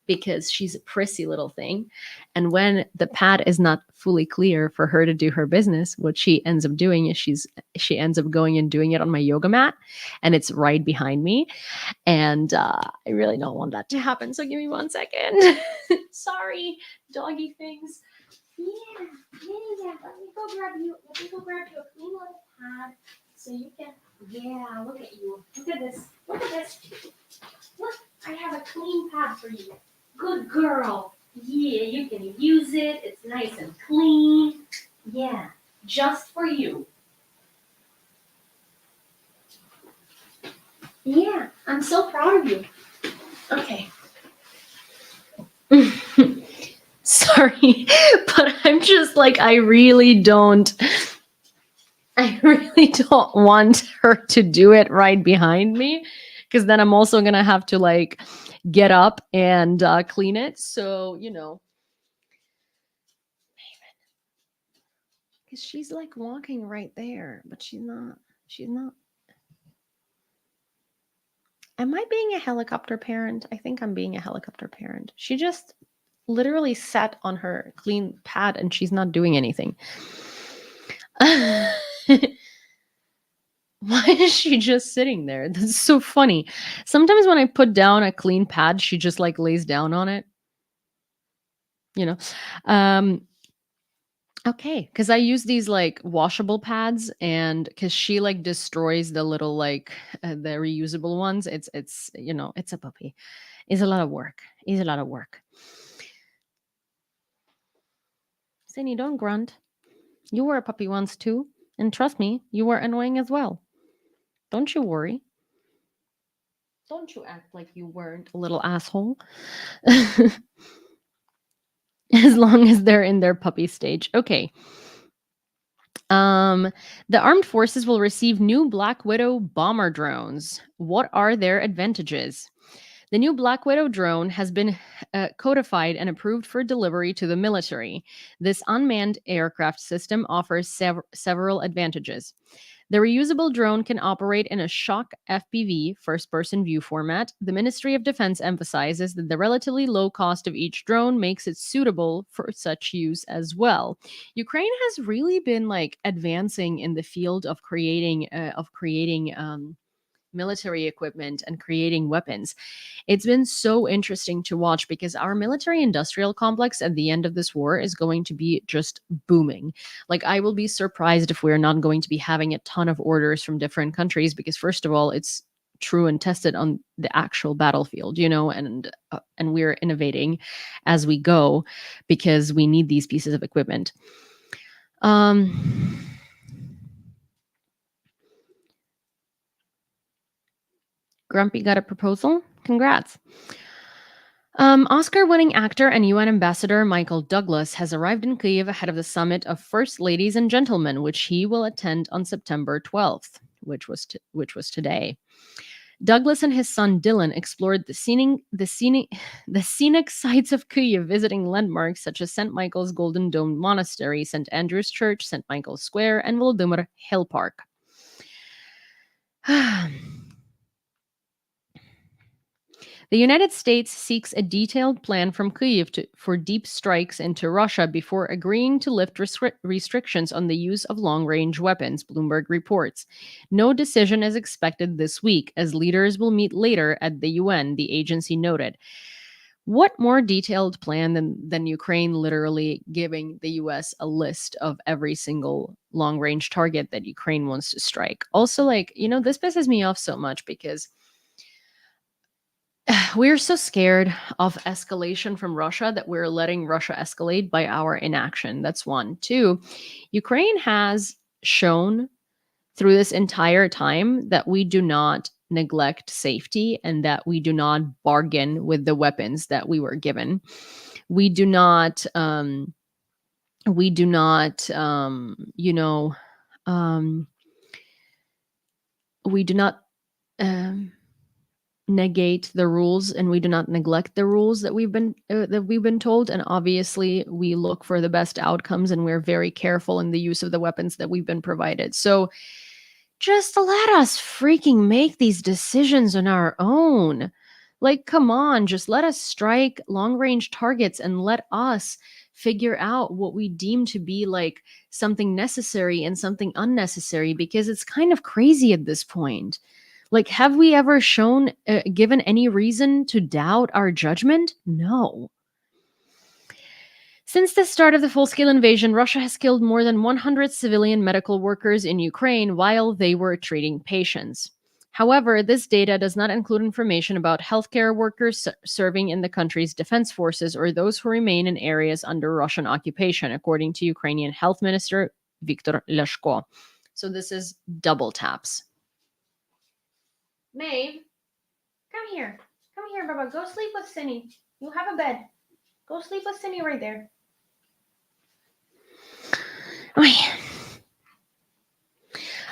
because she's a prissy little thing. And when the pad is not fully clear for her to do her business, what she ends up doing is she ends up going and doing it on my yoga mat, and it's right behind me. And I really don't want that to happen. So give me 1 second. Sorry, doggy things. Yeah. Let me go grab you a clean little pad so you can. Yeah, look at you. Look at this. Look, I have a clean pad for you. Good girl. Yeah, you can use it. It's nice and clean. Yeah, just for you. Yeah, I'm so proud of you. Okay. Sorry, but I'm just like, I really don't want her to do it right behind me, because then I'm also gonna have to like get up and clean it. So, because she's like walking right there, but she's not. Am I being a helicopter parent? I think I'm being a helicopter parent. She just literally sat on her clean pad and she's not doing anything. Why is she just sitting there? That's so funny. Sometimes when I put down a clean pad, she just like lays down on it. Um, okay, because I use these like washable pads, and because she like destroys the little like the reusable ones. It's a puppy. It's a lot of work. It's a lot of work. Cindy, don't grunt. You were a puppy once too. And trust me, you were annoying as well. Don't you worry. Don't you act like you weren't a little asshole. As long as they're in their puppy stage. Okay. The armed forces will receive new Black Widow bomber drones. What are their advantages? The new Black Widow drone has been codified and approved for delivery to the military. This unmanned aircraft system offers several advantages. The reusable drone can operate in a shock FPV first person view format. The Ministry of Defense emphasizes that the relatively low cost of each drone makes it suitable for such use as well. Ukraine has really been like advancing in the field of creating military equipment and creating weapons. It's been so interesting to watch because our military industrial complex at the end of this war is going to be just booming. Like, I will be surprised if we're not going to be having a ton of orders from different countries because, first of all, it's true and tested on the actual battlefield, and we're innovating as we go because we need these pieces of equipment. Grumpy got a proposal. Congrats. Oscar-winning actor and UN Ambassador Michael Douglas has arrived in Kyiv ahead of the summit of First Ladies and Gentlemen, which he will attend on September 12th, which was today. Douglas and his son Dylan explored the scenic sites of Kyiv, visiting landmarks such as St. Michael's Golden Dome Monastery, St. Andrew's Church, St. Michael's Square, and Volodymyr Hill Park. The United States seeks a detailed plan from Kyiv for deep strikes into Russia before agreeing to lift restrictions on the use of long-range weapons, Bloomberg reports. No decision is expected this week, as leaders will meet later at the UN, the agency noted. What more detailed plan than Ukraine literally giving the US a list of every single long-range target that Ukraine wants to strike? Also, this pisses me off so much because we're so scared of escalation from Russia that we're letting Russia escalate by our inaction. That's one. Two, Ukraine has shown through this entire time that we do not neglect safety and that we do not bargain with the weapons that we were given. We do not, we do not negate the rules, and we do not neglect the rules that we've been told. And obviously we look for the best outcomes, and we're very careful in the use of the weapons that we've been provided. So just let us freaking make these decisions on our own. Like, come on, just let us strike long-range targets and let us figure out what we deem to be like something necessary and something unnecessary, because it's kind of crazy at this point. Like, have we ever given any reason to doubt our judgment? No. Since the start of the full-scale invasion, Russia has killed more than 100 civilian medical workers in Ukraine while they were treating patients. However, this data does not include information about healthcare workers serving in the country's defense forces or those who remain in areas under Russian occupation, according to Ukrainian Health Minister Viktor Leshko. So this is double taps. Maeve, come here. Come here, Baba. Go sleep with Cindy. You have a bed. Go sleep with Cindy right there.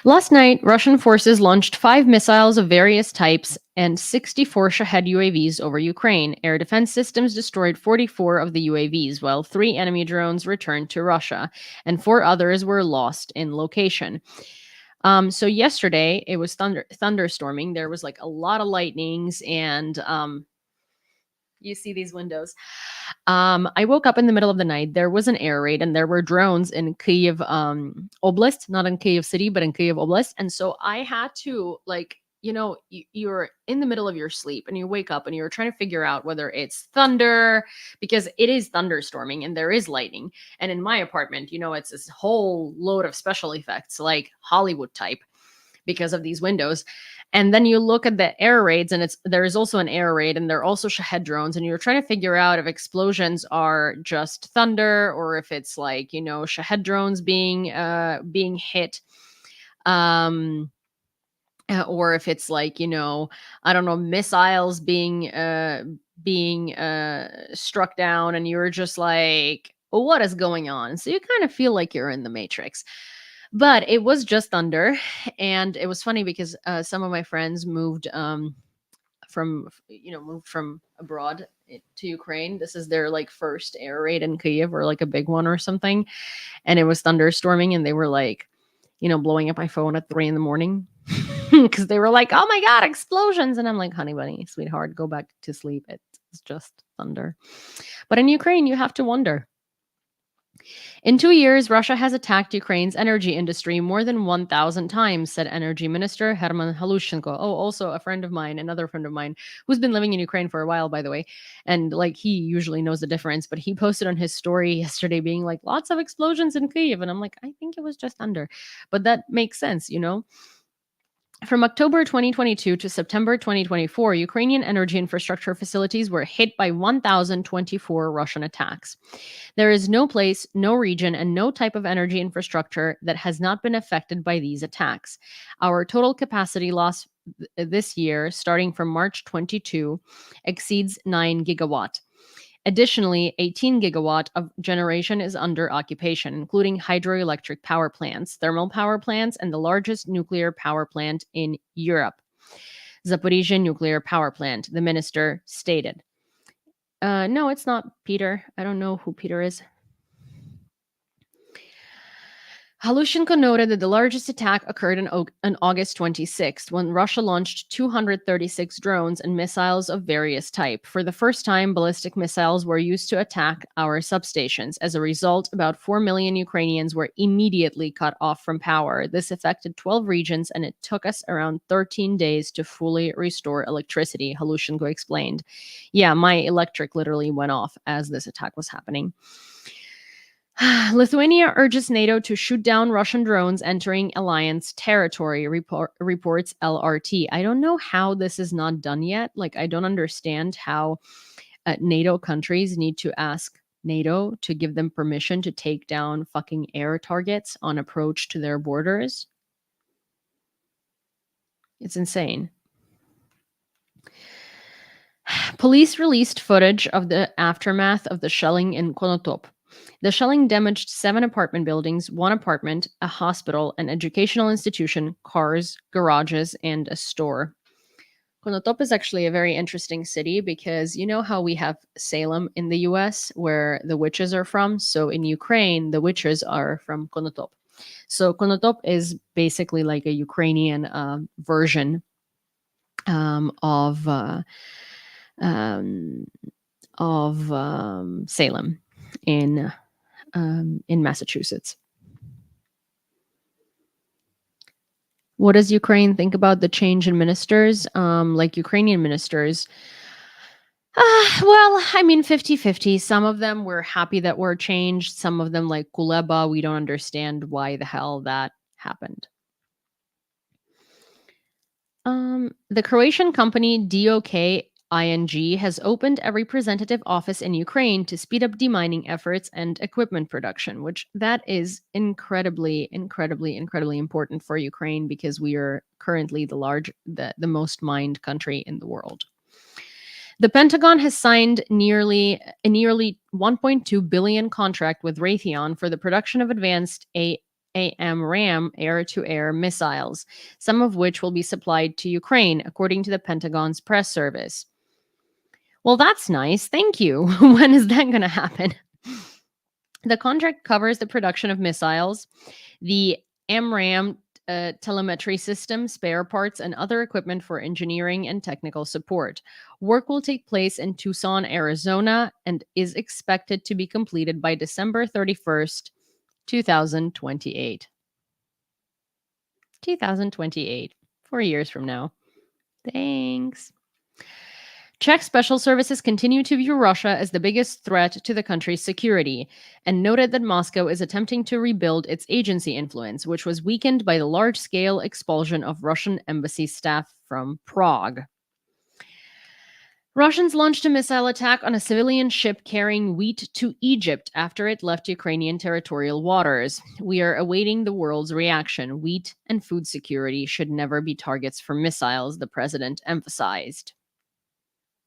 Last night, Russian forces launched 5 missiles of various types and 64 Shahed UAVs over Ukraine. Air defense systems destroyed 44 of the UAVs, while 3 enemy drones returned to Russia, and 4 others were lost in location. So yesterday, it was thunderstorming. There was like a lot of lightnings, and you see these windows. I woke up in the middle of the night. There was an air raid, and there were drones in Kyiv Oblast, not in Kyiv city, but in Kyiv Oblast. And so I had to, you're in the middle of your sleep and you wake up and you're trying to figure out whether it's thunder, because it is thunderstorming and there is lightning. And in my apartment, it's this whole load of special effects, like Hollywood type, because of these windows. And then you look at the air raids, and there is also an air raid, and there are also Shahed drones, and you're trying to figure out if explosions are just thunder or if it's like, Shahed drones being hit. Or if it's like, I don't know, missiles being struck down, and you're just like, what is going on? So you kind of feel like you're in the Matrix. But it was just thunder, and it was funny because some of my friends moved from abroad to Ukraine. This is their like first air raid in Kyiv, or like a big one or something, and it was thunderstorming, and they were like, blowing up my phone at 3 a.m. because they were like, oh my God, explosions. And I'm like, honey bunny, sweetheart, go back to sleep. It's just thunder. But in Ukraine, you have to wonder. In 2 years, Russia has attacked Ukraine's energy industry more than 1,000 times, said Energy Minister Herman Halushenko. Oh, also a friend of mine, another friend of mine, who's been living in Ukraine for a while, by the way. And like, he usually knows the difference, but he posted on his story yesterday being like, lots of explosions in Kyiv. And I'm like, I think it was just under. But that makes sense, From October 2022 to September 2024, Ukrainian energy infrastructure facilities were hit by 1,024 Russian attacks. There is no place, no region, and no type of energy infrastructure that has not been affected by these attacks. Our total capacity loss this year, starting from March 22, exceeds 9 gigawatt. Additionally, 18 gigawatt of generation is under occupation, including hydroelectric power plants, thermal power plants, and the largest nuclear power plant in Europe, Zaporizhzhia Nuclear Power Plant, the minister stated. No, it's not Peter. I don't know who Peter is. Halushenko noted that the largest attack occurred on August 26th, when Russia launched 236 drones and missiles of various type. For the first time, ballistic missiles were used to attack our substations. As a result, about 4 million Ukrainians were immediately cut off from power. This affected 12 regions, and it took us around 13 days to fully restore electricity, Halushenko explained. Yeah, my electric literally went off as this attack was happening. Lithuania urges NATO to shoot down Russian drones entering alliance territory, reports LRT. I don't know how this is not done yet. Like, I don't understand how NATO countries need to ask NATO to give them permission to take down fucking air targets on approach to their borders. It's insane. Police released footage of the aftermath of the shelling in Konotop. The shelling damaged 7 apartment buildings, 1 apartment, a hospital, an educational institution, cars, garages, and a store. Konotop is actually a very interesting city because you know how we have Salem in the US where the witches are from? So in Ukraine, the witches are from Konotop. So Konotop is basically like a Ukrainian version of Salem in Massachusetts. What does Ukraine think about the change in ministers, like Ukrainian ministers? Well, I mean, 50-50. Some of them were happy that we're changed. Some of them, like Kuleba, we don't understand why the hell that happened. The Croatian company Debunking has opened a representative office in Ukraine to speed up demining efforts and equipment production, which that is incredibly important for Ukraine because we are currently the most mined country in the world. The Pentagon has signed a nearly $1.2 billion contract with Raytheon for the production of advanced AMRAAM air-to-air missiles, some of which will be supplied to Ukraine, according to the Pentagon's press service. Well, that's nice. Thank you. When is that going to happen? The contract covers the production of missiles, the AMRAAM telemetry system, spare parts, and other equipment for engineering and technical support. Work will take place in Tucson, Arizona, and is expected to be completed by December 31st, 2028. 2028, 4 years from now. Thanks. Czech special services continue to view Russia as the biggest threat to the country's security and noted that Moscow is attempting to rebuild its agency influence, which was weakened by the large-scale expulsion of Russian embassy staff from Prague. Russians launched a missile attack on a civilian ship carrying wheat to Egypt after it left Ukrainian territorial waters. We are awaiting the world's reaction. Wheat and food security should never be targets for missiles, the president emphasized.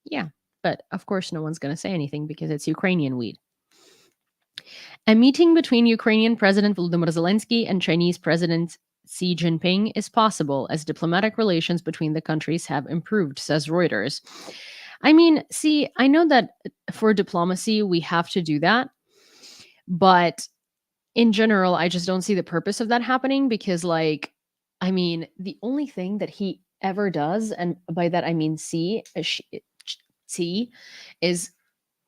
Yeah, but of course, no one's going to say anything because it's Ukrainian wheat. A meeting between Ukrainian President Volodymyr Zelensky and Chinese President Xi Jinping is possible as diplomatic relations between the countries have improved, says Reuters. I mean, see, I know that for diplomacy, we have to do that. But in general, I just don't see the purpose of that happening because, like, I mean, the only thing that he ever does, and by that I mean see, is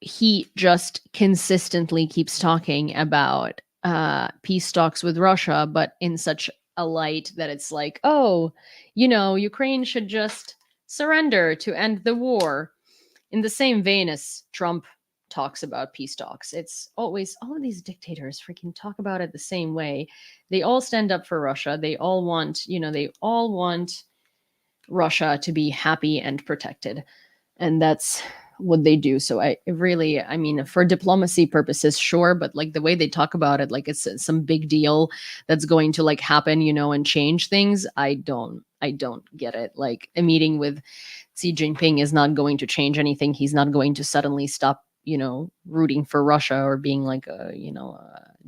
he just consistently keeps talking about peace talks with Russia, but in such a light that it's like, oh, Ukraine should just surrender to end the war. In the same vein as Trump talks about peace talks, it's always all of these dictators freaking talk about it the same way. They all stand up for Russia. They all want, Russia to be happy and protected. And that's what they do. So I mean, for diplomacy purposes, sure, but like the way they talk about it, like it's some big deal that's going to like happen, and change things. I don't get it. Like a meeting with Xi Jinping is not going to change anything. He's not going to suddenly stop, rooting for Russia or being like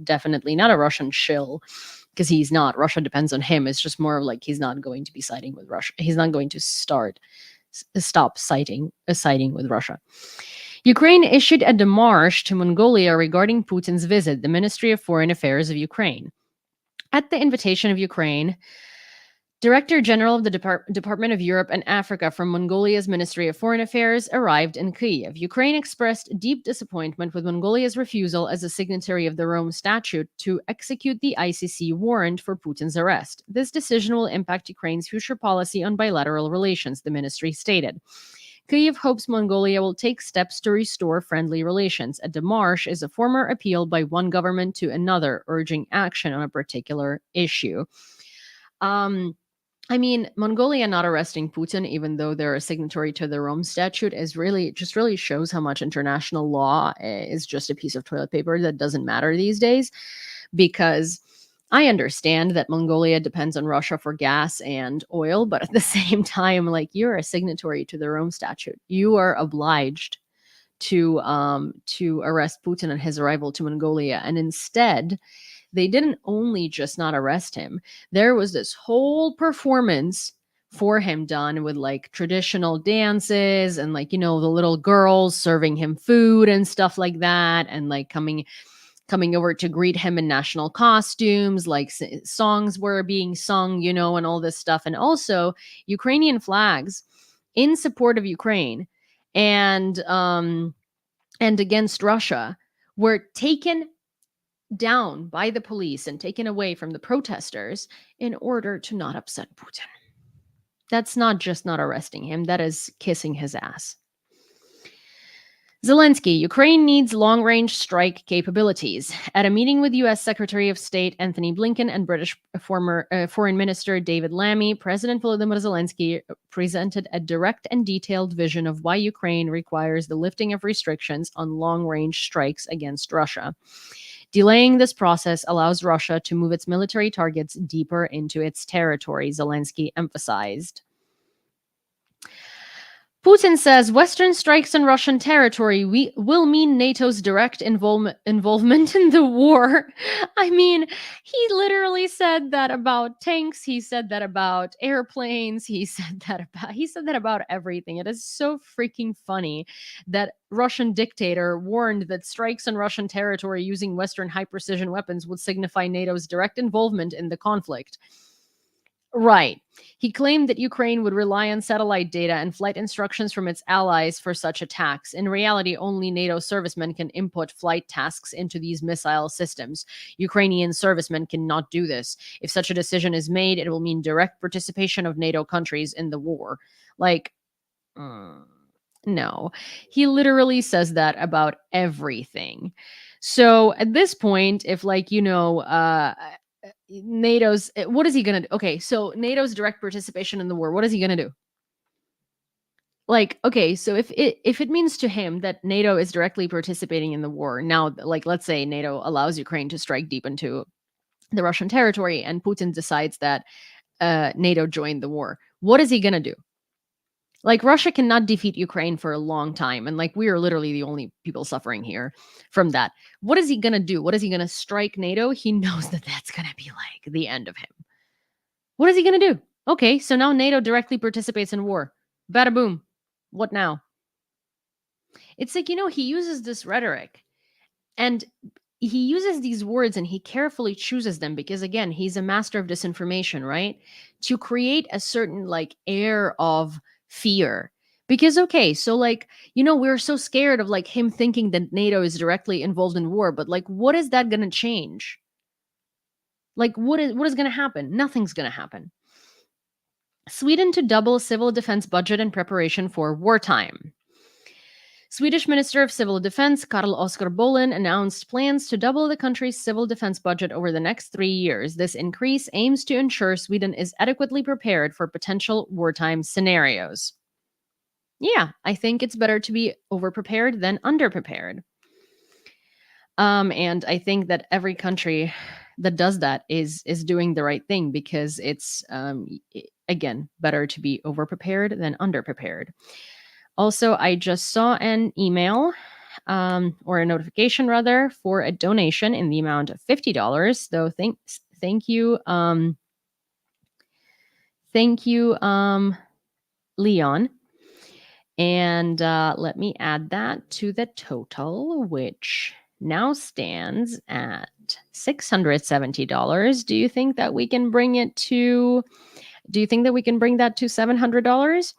definitely not a Russian shill, because he's not. Russia depends on him. It's just more of like he's not going to be siding with Russia. He's not going to stop siding with Russia. Ukraine issued a démarche to Mongolia regarding Putin's visit, the Ministry of Foreign Affairs of Ukraine. At the invitation of Ukraine, Director General of the Department of Europe and Africa from Mongolia's Ministry of Foreign Affairs arrived in Kyiv. Ukraine expressed deep disappointment with Mongolia's refusal as a signatory of the Rome Statute to execute the ICC warrant for Putin's arrest. This decision will impact Ukraine's future policy on bilateral relations, the ministry stated. Kyiv hopes Mongolia will take steps to restore friendly relations. A démarche is a former appeal by one government to another, urging action on a particular issue. I mean, Mongolia not arresting Putin, even though they're a signatory to the Rome Statute, really shows how much international law is just a piece of toilet paper that doesn't matter these days. Because I understand that Mongolia depends on Russia for gas and oil, but at the same time, like, you're a signatory to the Rome Statute. You are obliged to arrest Putin on his arrival to Mongolia, and instead, they didn't only just not arrest him. There was this whole performance for him done with like traditional dances and like, the little girls serving him food and stuff like that. And like coming over to greet him in national costumes, like songs were being sung, and all this stuff. And also Ukrainian flags in support of Ukraine and against Russia were taken down by the police and taken away from the protesters in order to not upset Putin. That's not just not arresting him, that is kissing his ass. Zelensky, Ukraine needs long-range strike capabilities. At a meeting with U.S. Secretary of State Anthony Blinken and British former Foreign Minister David Lammy, President Volodymyr Zelensky presented a direct and detailed vision of why Ukraine requires the lifting of restrictions on long-range strikes against Russia. Delaying this process allows Russia to move its military targets deeper into its territory, Zelensky emphasized. Putin says Western strikes on Russian territory will mean NATO's direct involvement in the war. I mean, he literally said that about tanks. He said that about airplanes. He said that about everything. It is so freaking funny that Russian dictator warned that strikes on Russian territory using Western high-precision weapons would signify NATO's direct involvement in the conflict. Right. He claimed that Ukraine would rely on satellite data and flight instructions from its allies for such attacks. In reality, only NATO servicemen can input flight tasks into these missile systems. Ukrainian servicemen cannot do this. If such a decision is made, it will mean direct participation of NATO countries in the war. Like, No, he literally says that about everything. So at this point, if like, what is he going to do? Okay, so NATO's direct participation in the war, what is he going to do? Like, okay, so if it means to him that NATO is directly participating in the war, now like let's say NATO allows Ukraine to strike deep into the Russian territory and Putin decides that NATO joined the war. What is he going to do? Like Russia cannot defeat Ukraine for a long time and like we are literally the only people suffering here from that. What is he going to do? What is he going to strike NATO? He knows that that's going to be like the end of him. What is he going to do? Okay, so now NATO directly participates in war. Bada boom. What now? It's like, he uses this rhetoric and he uses these words and he carefully chooses them because, again, he's a master of disinformation, right? To create a certain like air of fear. Because, okay, so like, we're so scared of like him thinking that NATO is directly involved in war, but like, what is that going to change? Like, what is going to happen? Nothing's going to happen. Sweden to double civil defense budget in preparation for wartime. Swedish Minister of Civil Defense Karl Oskar Bolin announced plans to double the country's civil defense budget over the next 3 years. This increase aims to ensure Sweden is adequately prepared for potential wartime scenarios. Yeah, I think it's better to be overprepared than underprepared. And I think that every country that does that is doing the right thing because it's again better to be overprepared than underprepared. Also, I just saw an email or a notification rather for a donation in the amount of $50. Though thank you, Leon. And let me add that to the total, which now stands at $670. Do you think that we can bring that to $700?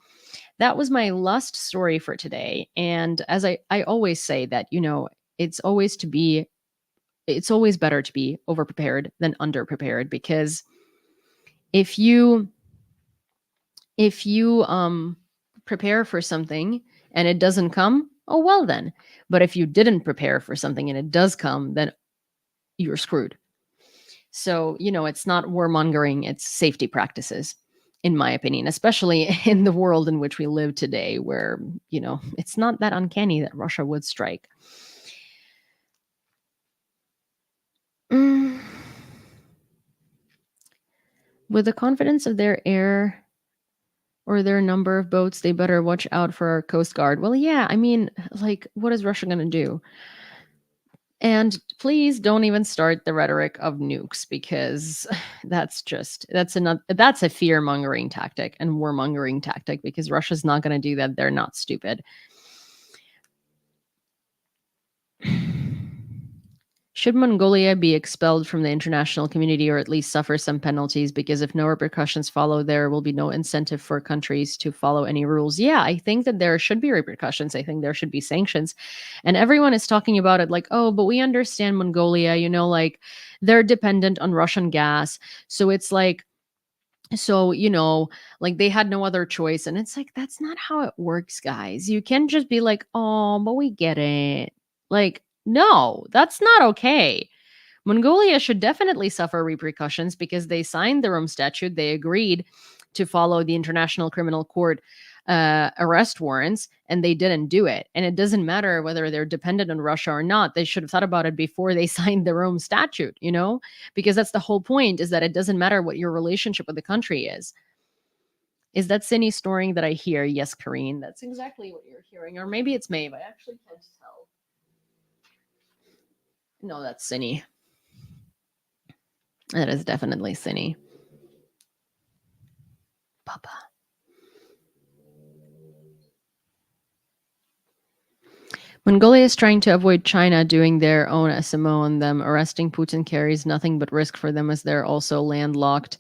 That was my last story for today. And as I always say that, it's always better to be overprepared than underprepared because if you prepare for something and it doesn't come, oh well then. But if you didn't prepare for something and it does come, then you're screwed. So, it's not warmongering, it's safety practices, in my opinion, especially in the world in which we live today, where, it's not that uncanny that Russia would strike. With the confidence of their air or their number of boats, they better watch out for our Coast Guard. Well, yeah, I mean, like, what is Russia going to do? And please don't even start the rhetoric of nukes because that's a fear-mongering tactic and warmongering tactic because Russia's not going to do that. They're not stupid. Should Mongolia be expelled from the international community or at least suffer some penalties? Because if no repercussions follow, there will be no incentive for countries to follow any rules. Yeah, I think that there should be repercussions. I think there should be sanctions. And everyone is talking about it like, oh, but we understand Mongolia, like they're dependent on Russian gas. So it's like, like they had no other choice. And it's like, that's not how it works, guys. You can't just be like, oh, but we get it. Like, no, that's not okay. Mongolia should definitely suffer repercussions because they signed the Rome Statute. They agreed to follow the International Criminal Court arrest warrants, and they didn't do it. And it doesn't matter whether they're dependent on Russia or not. They should have thought about it before they signed the Rome Statute, because that's the whole point, is that it doesn't matter what your relationship with the country is. Is that Cindy snoring that I hear? Yes, Karine, that's exactly what you're hearing. Or maybe it's Maeve. I actually can't tell. No, that's Cindy. That is definitely Cindy. Papa. Mongolia is trying to avoid China doing their own SMO on them. Arresting Putin carries nothing but risk for them as they're also landlocked.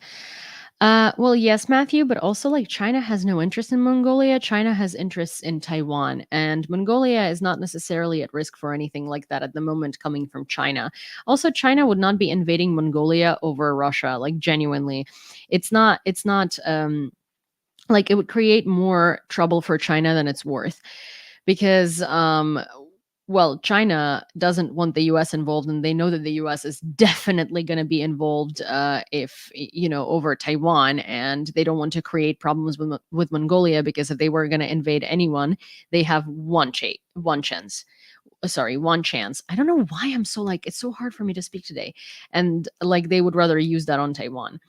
Well, yes, Matthew, but also like China has no interest in Mongolia. China has interests in Taiwan, and Mongolia is not necessarily at risk for anything like that at the moment coming from China. Also, China would not be invading Mongolia over Russia, like genuinely. It's not like it would create more trouble for China than it's worth, because well, China doesn't want the US involved, and they know that the US is definitely going to be involved if over Taiwan, and they don't want to create problems with Mongolia, because if they were going to invade anyone, they have one chance. Sorry, one chance. I don't know why I'm so like, it's so hard for me to speak today. And like they would rather use that on Taiwan,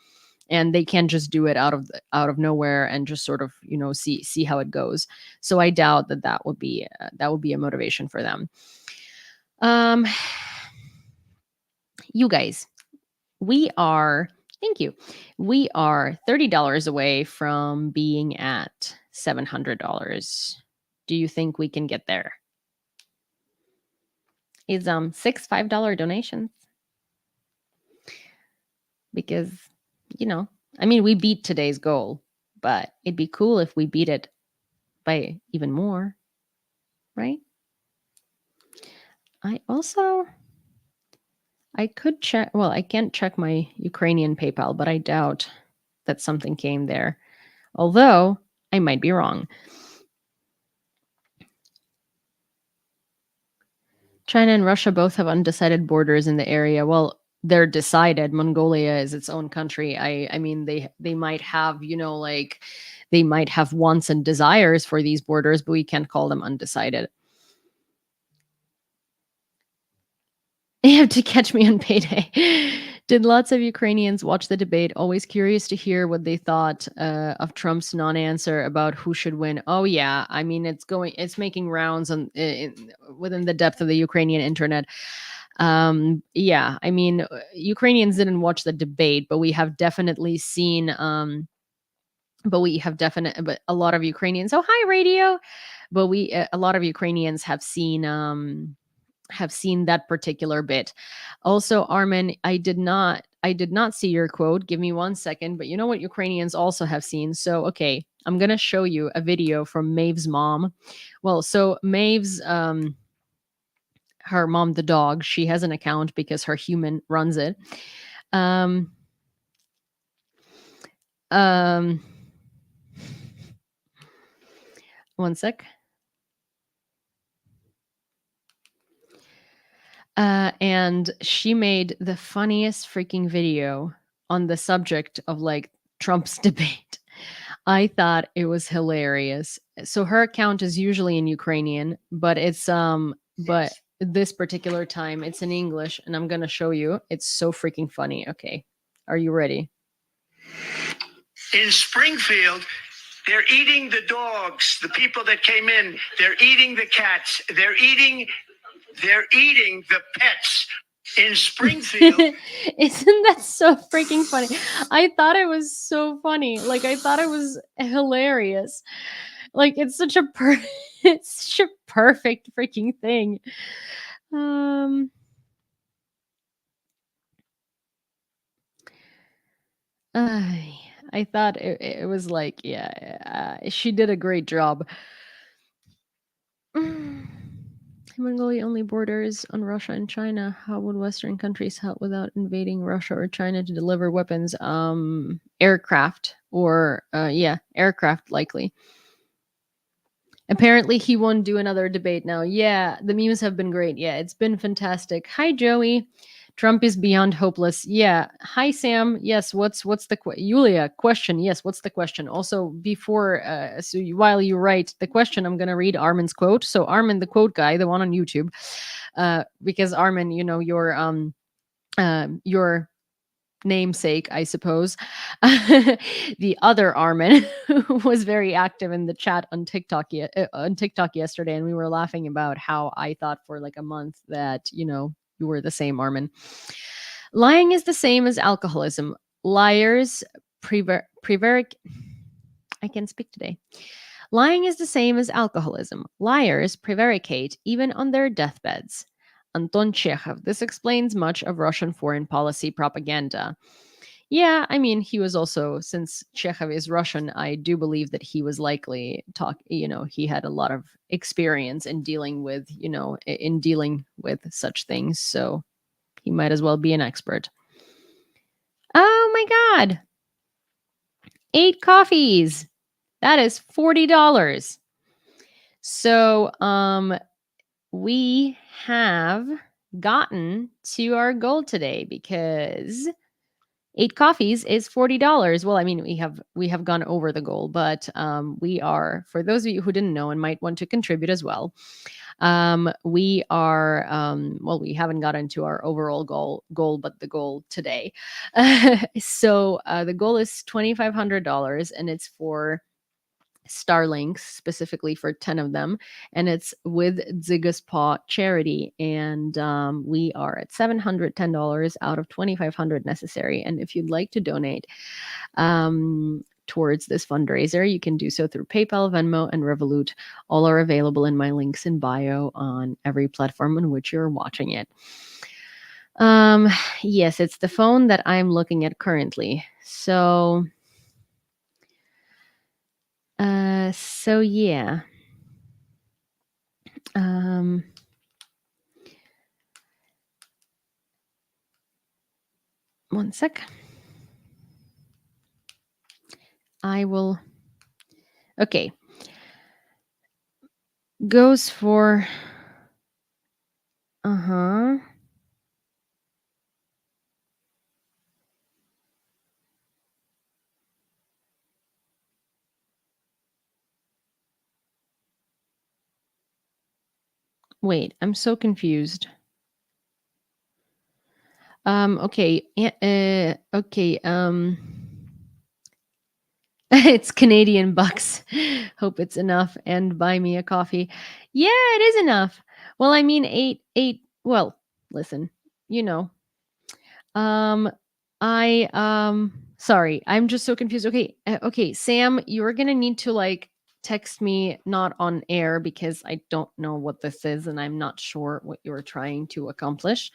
and they can't just do it out of nowhere and just sort of see how it goes. So I doubt that that would be a motivation for them. um you guys, we are thank you, we are $30 away from being at $700. Do you think we can get there? Is 6 $5 donations, because I mean, we beat today's goal, but it'd be cool if we beat it by even more, right? I could check. Well, I can't check my Ukrainian PayPal, but I doubt that something came there. Although I might be wrong. China and Russia both have undecided borders in the area. Well, they're decided. Mongolia is its own country. I mean, they might have, like they might have wants and desires for these borders, but we can't call them undecided. You have to catch me on payday. Did lots of Ukrainians watch the debate? Always curious to hear what they thought of Trump's non-answer about who should win. Oh yeah, I mean it's making rounds within the depth of the Ukrainian internet. Yeah, I mean Ukrainians didn't watch the debate, but we have definitely seen. But a lot of Ukrainians. Oh hi radio, but a lot of Ukrainians have seen that particular bit. Also, Armin, I did not see your quote. Give me 1 second. But you know what Ukrainians also have seen? So, okay, I'm gonna show you a video from Maeve's mom. Well, so Maeve's her mom, the dog, she has an account because her human runs it. Um, um, 1 sec. And she made the funniest freaking video on the subject of like Trump's debate. I thought it was hilarious. So her account is usually in Ukrainian, but but this particular time it's in English, and I'm gonna show you. It's so freaking funny. Okay. Are you ready? In Springfield, they're eating the dogs, the people that came in, they're eating the cats, they're eating the pets in Springfield. Isn't that so freaking funny? I thought it was so funny. Like I thought it was hilarious. Like it's such a it's such a perfect freaking thing. Um I thought it was like, yeah, she did a great job. Mongolia only borders on Russia and China. How would Western countries help without invading Russia or China to deliver weapons? Aircraft or yeah, aircraft likely. Apparently he won't do another debate now. Yeah, the memes have been great. Yeah, it's been fantastic. Hi Joey. Trump is beyond hopeless. Yeah. Hi Sam. Yes, what's the Yulia question? Yes, what's the question? Also before while you write the question, I'm going to read Armin's quote. So Armin, the quote guy, the one on YouTube, because Armin, your namesake, I suppose. The other Armin was very active in the chat on TikTok yesterday, and we were laughing about how I thought for like a month that you were the same Armin. Lying is the same as alcoholism. Liars prevaric. I can speak today. Lying is the same as alcoholism. Liars prevaricate even on their deathbeds. Anton Chekhov. This explains much of Russian foreign policy propaganda. Yeah, I mean, he was also, since Chekhov is Russian, I do believe that he was likely he had a lot of experience in dealing with, such things. So he might as well be an expert. Oh my God. 8 coffees. That is $40. So we have gotten to our goal today because 8 coffees is $40. Well, I mean, we have gone over the goal, but we are, for those of you who didn't know and might want to contribute as well, we are well, we haven't gotten to our overall goal, but the goal today. So the goal is $2,500, and it's for Starlinks, specifically for 10 of them, and it's with Ziga's Paw charity, and we are at $710 out of $2,500 necessary. And if you'd like to donate towards this fundraiser, you can do so through PayPal, Venmo, and Revolut. All are available in my links in bio on every platform on which you're watching it. Yes, it's the phone that I'm looking at currently. So yeah. One sec. I will. Okay. Goes for. Wait, I'm so confused. Okay. Okay. It's Canadian bucks. Hope it's enough. And buy me a coffee. Yeah, it is enough. Well, I mean, eight. Well, listen, you know. Sorry, I'm just so confused. Okay, Sam, you're gonna need to like text me, not on air, because I don't know what this is and I'm not sure what you're trying to accomplish.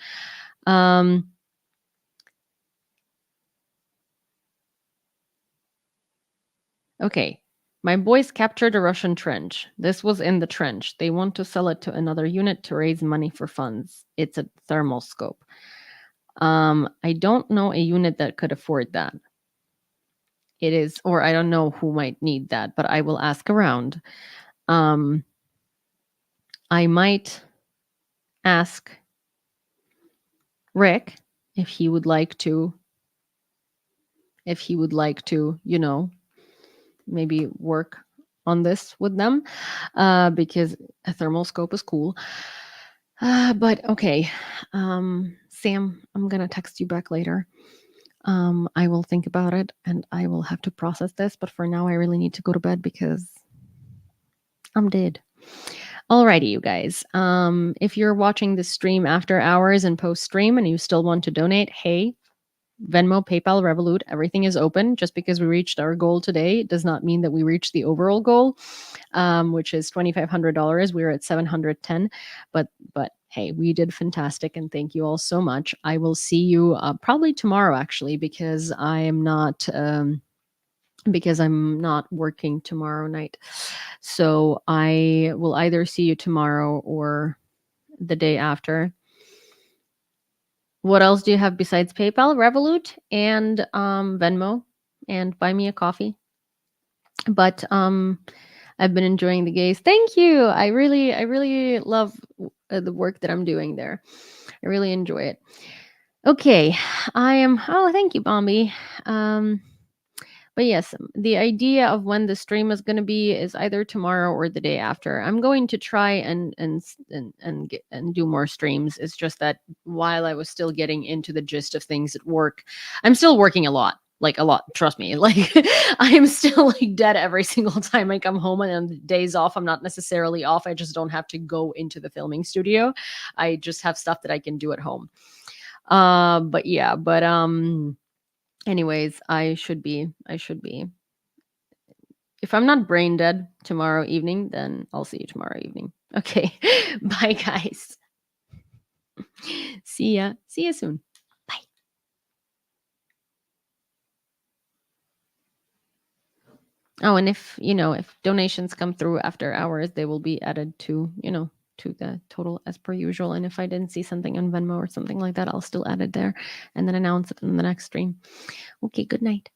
Okay. My boys captured a Russian trench. This was in the trench. They want to sell it to another unit to raise money for funds. It's a thermal scope. I don't know a unit that could afford that. It is, or I don't know who might need that, but I will ask around. I might ask Rick if he would like to, you know, maybe work on this with them, because a thermal scope is cool. But okay, Sam, I'm gonna text you back later. I will think about it and I will have to process this, but for now I really need to go to bed because I'm dead. Alrighty, you guys. If you're watching this stream after hours and post stream and you still want to donate, hey, Venmo, PayPal, Revolut, everything is open. Just because we reached our goal today does not mean that we reached the overall goal, which is $2,500. We're at $710, but hey, we did fantastic, and thank you all so much. I will see you probably tomorrow, actually, because I'm not working tomorrow night. So I will either see you tomorrow or the day after. What else do you have besides PayPal, Revolut, and Venmo, and buy me a coffee? But I've been enjoying the gays. Thank you. I really love the work that I'm doing there. I really enjoy it. Okay, I am. Oh, thank you, Bombi. But yes, the idea of when the stream is going to be is either tomorrow or the day after. I'm going to try and do more streams. It's just that while I was still getting into the gist of things at work, I'm still working a lot. Like a lot, trust me. Like I am still like dead every single time I come home, and on the days off, I'm not necessarily off. I just don't have to go into the filming studio. I just have stuff that I can do at home. But yeah, anyways, I should be. If I'm not brain dead tomorrow evening, then I'll see you tomorrow evening. Okay. Bye, guys. See ya soon. Bye. Oh, and if donations come through after hours, they will be added to the total as per usual. And if I didn't see something on Venmo or something like that, I'll still add it there and then announce it in the next stream. Okay, good night.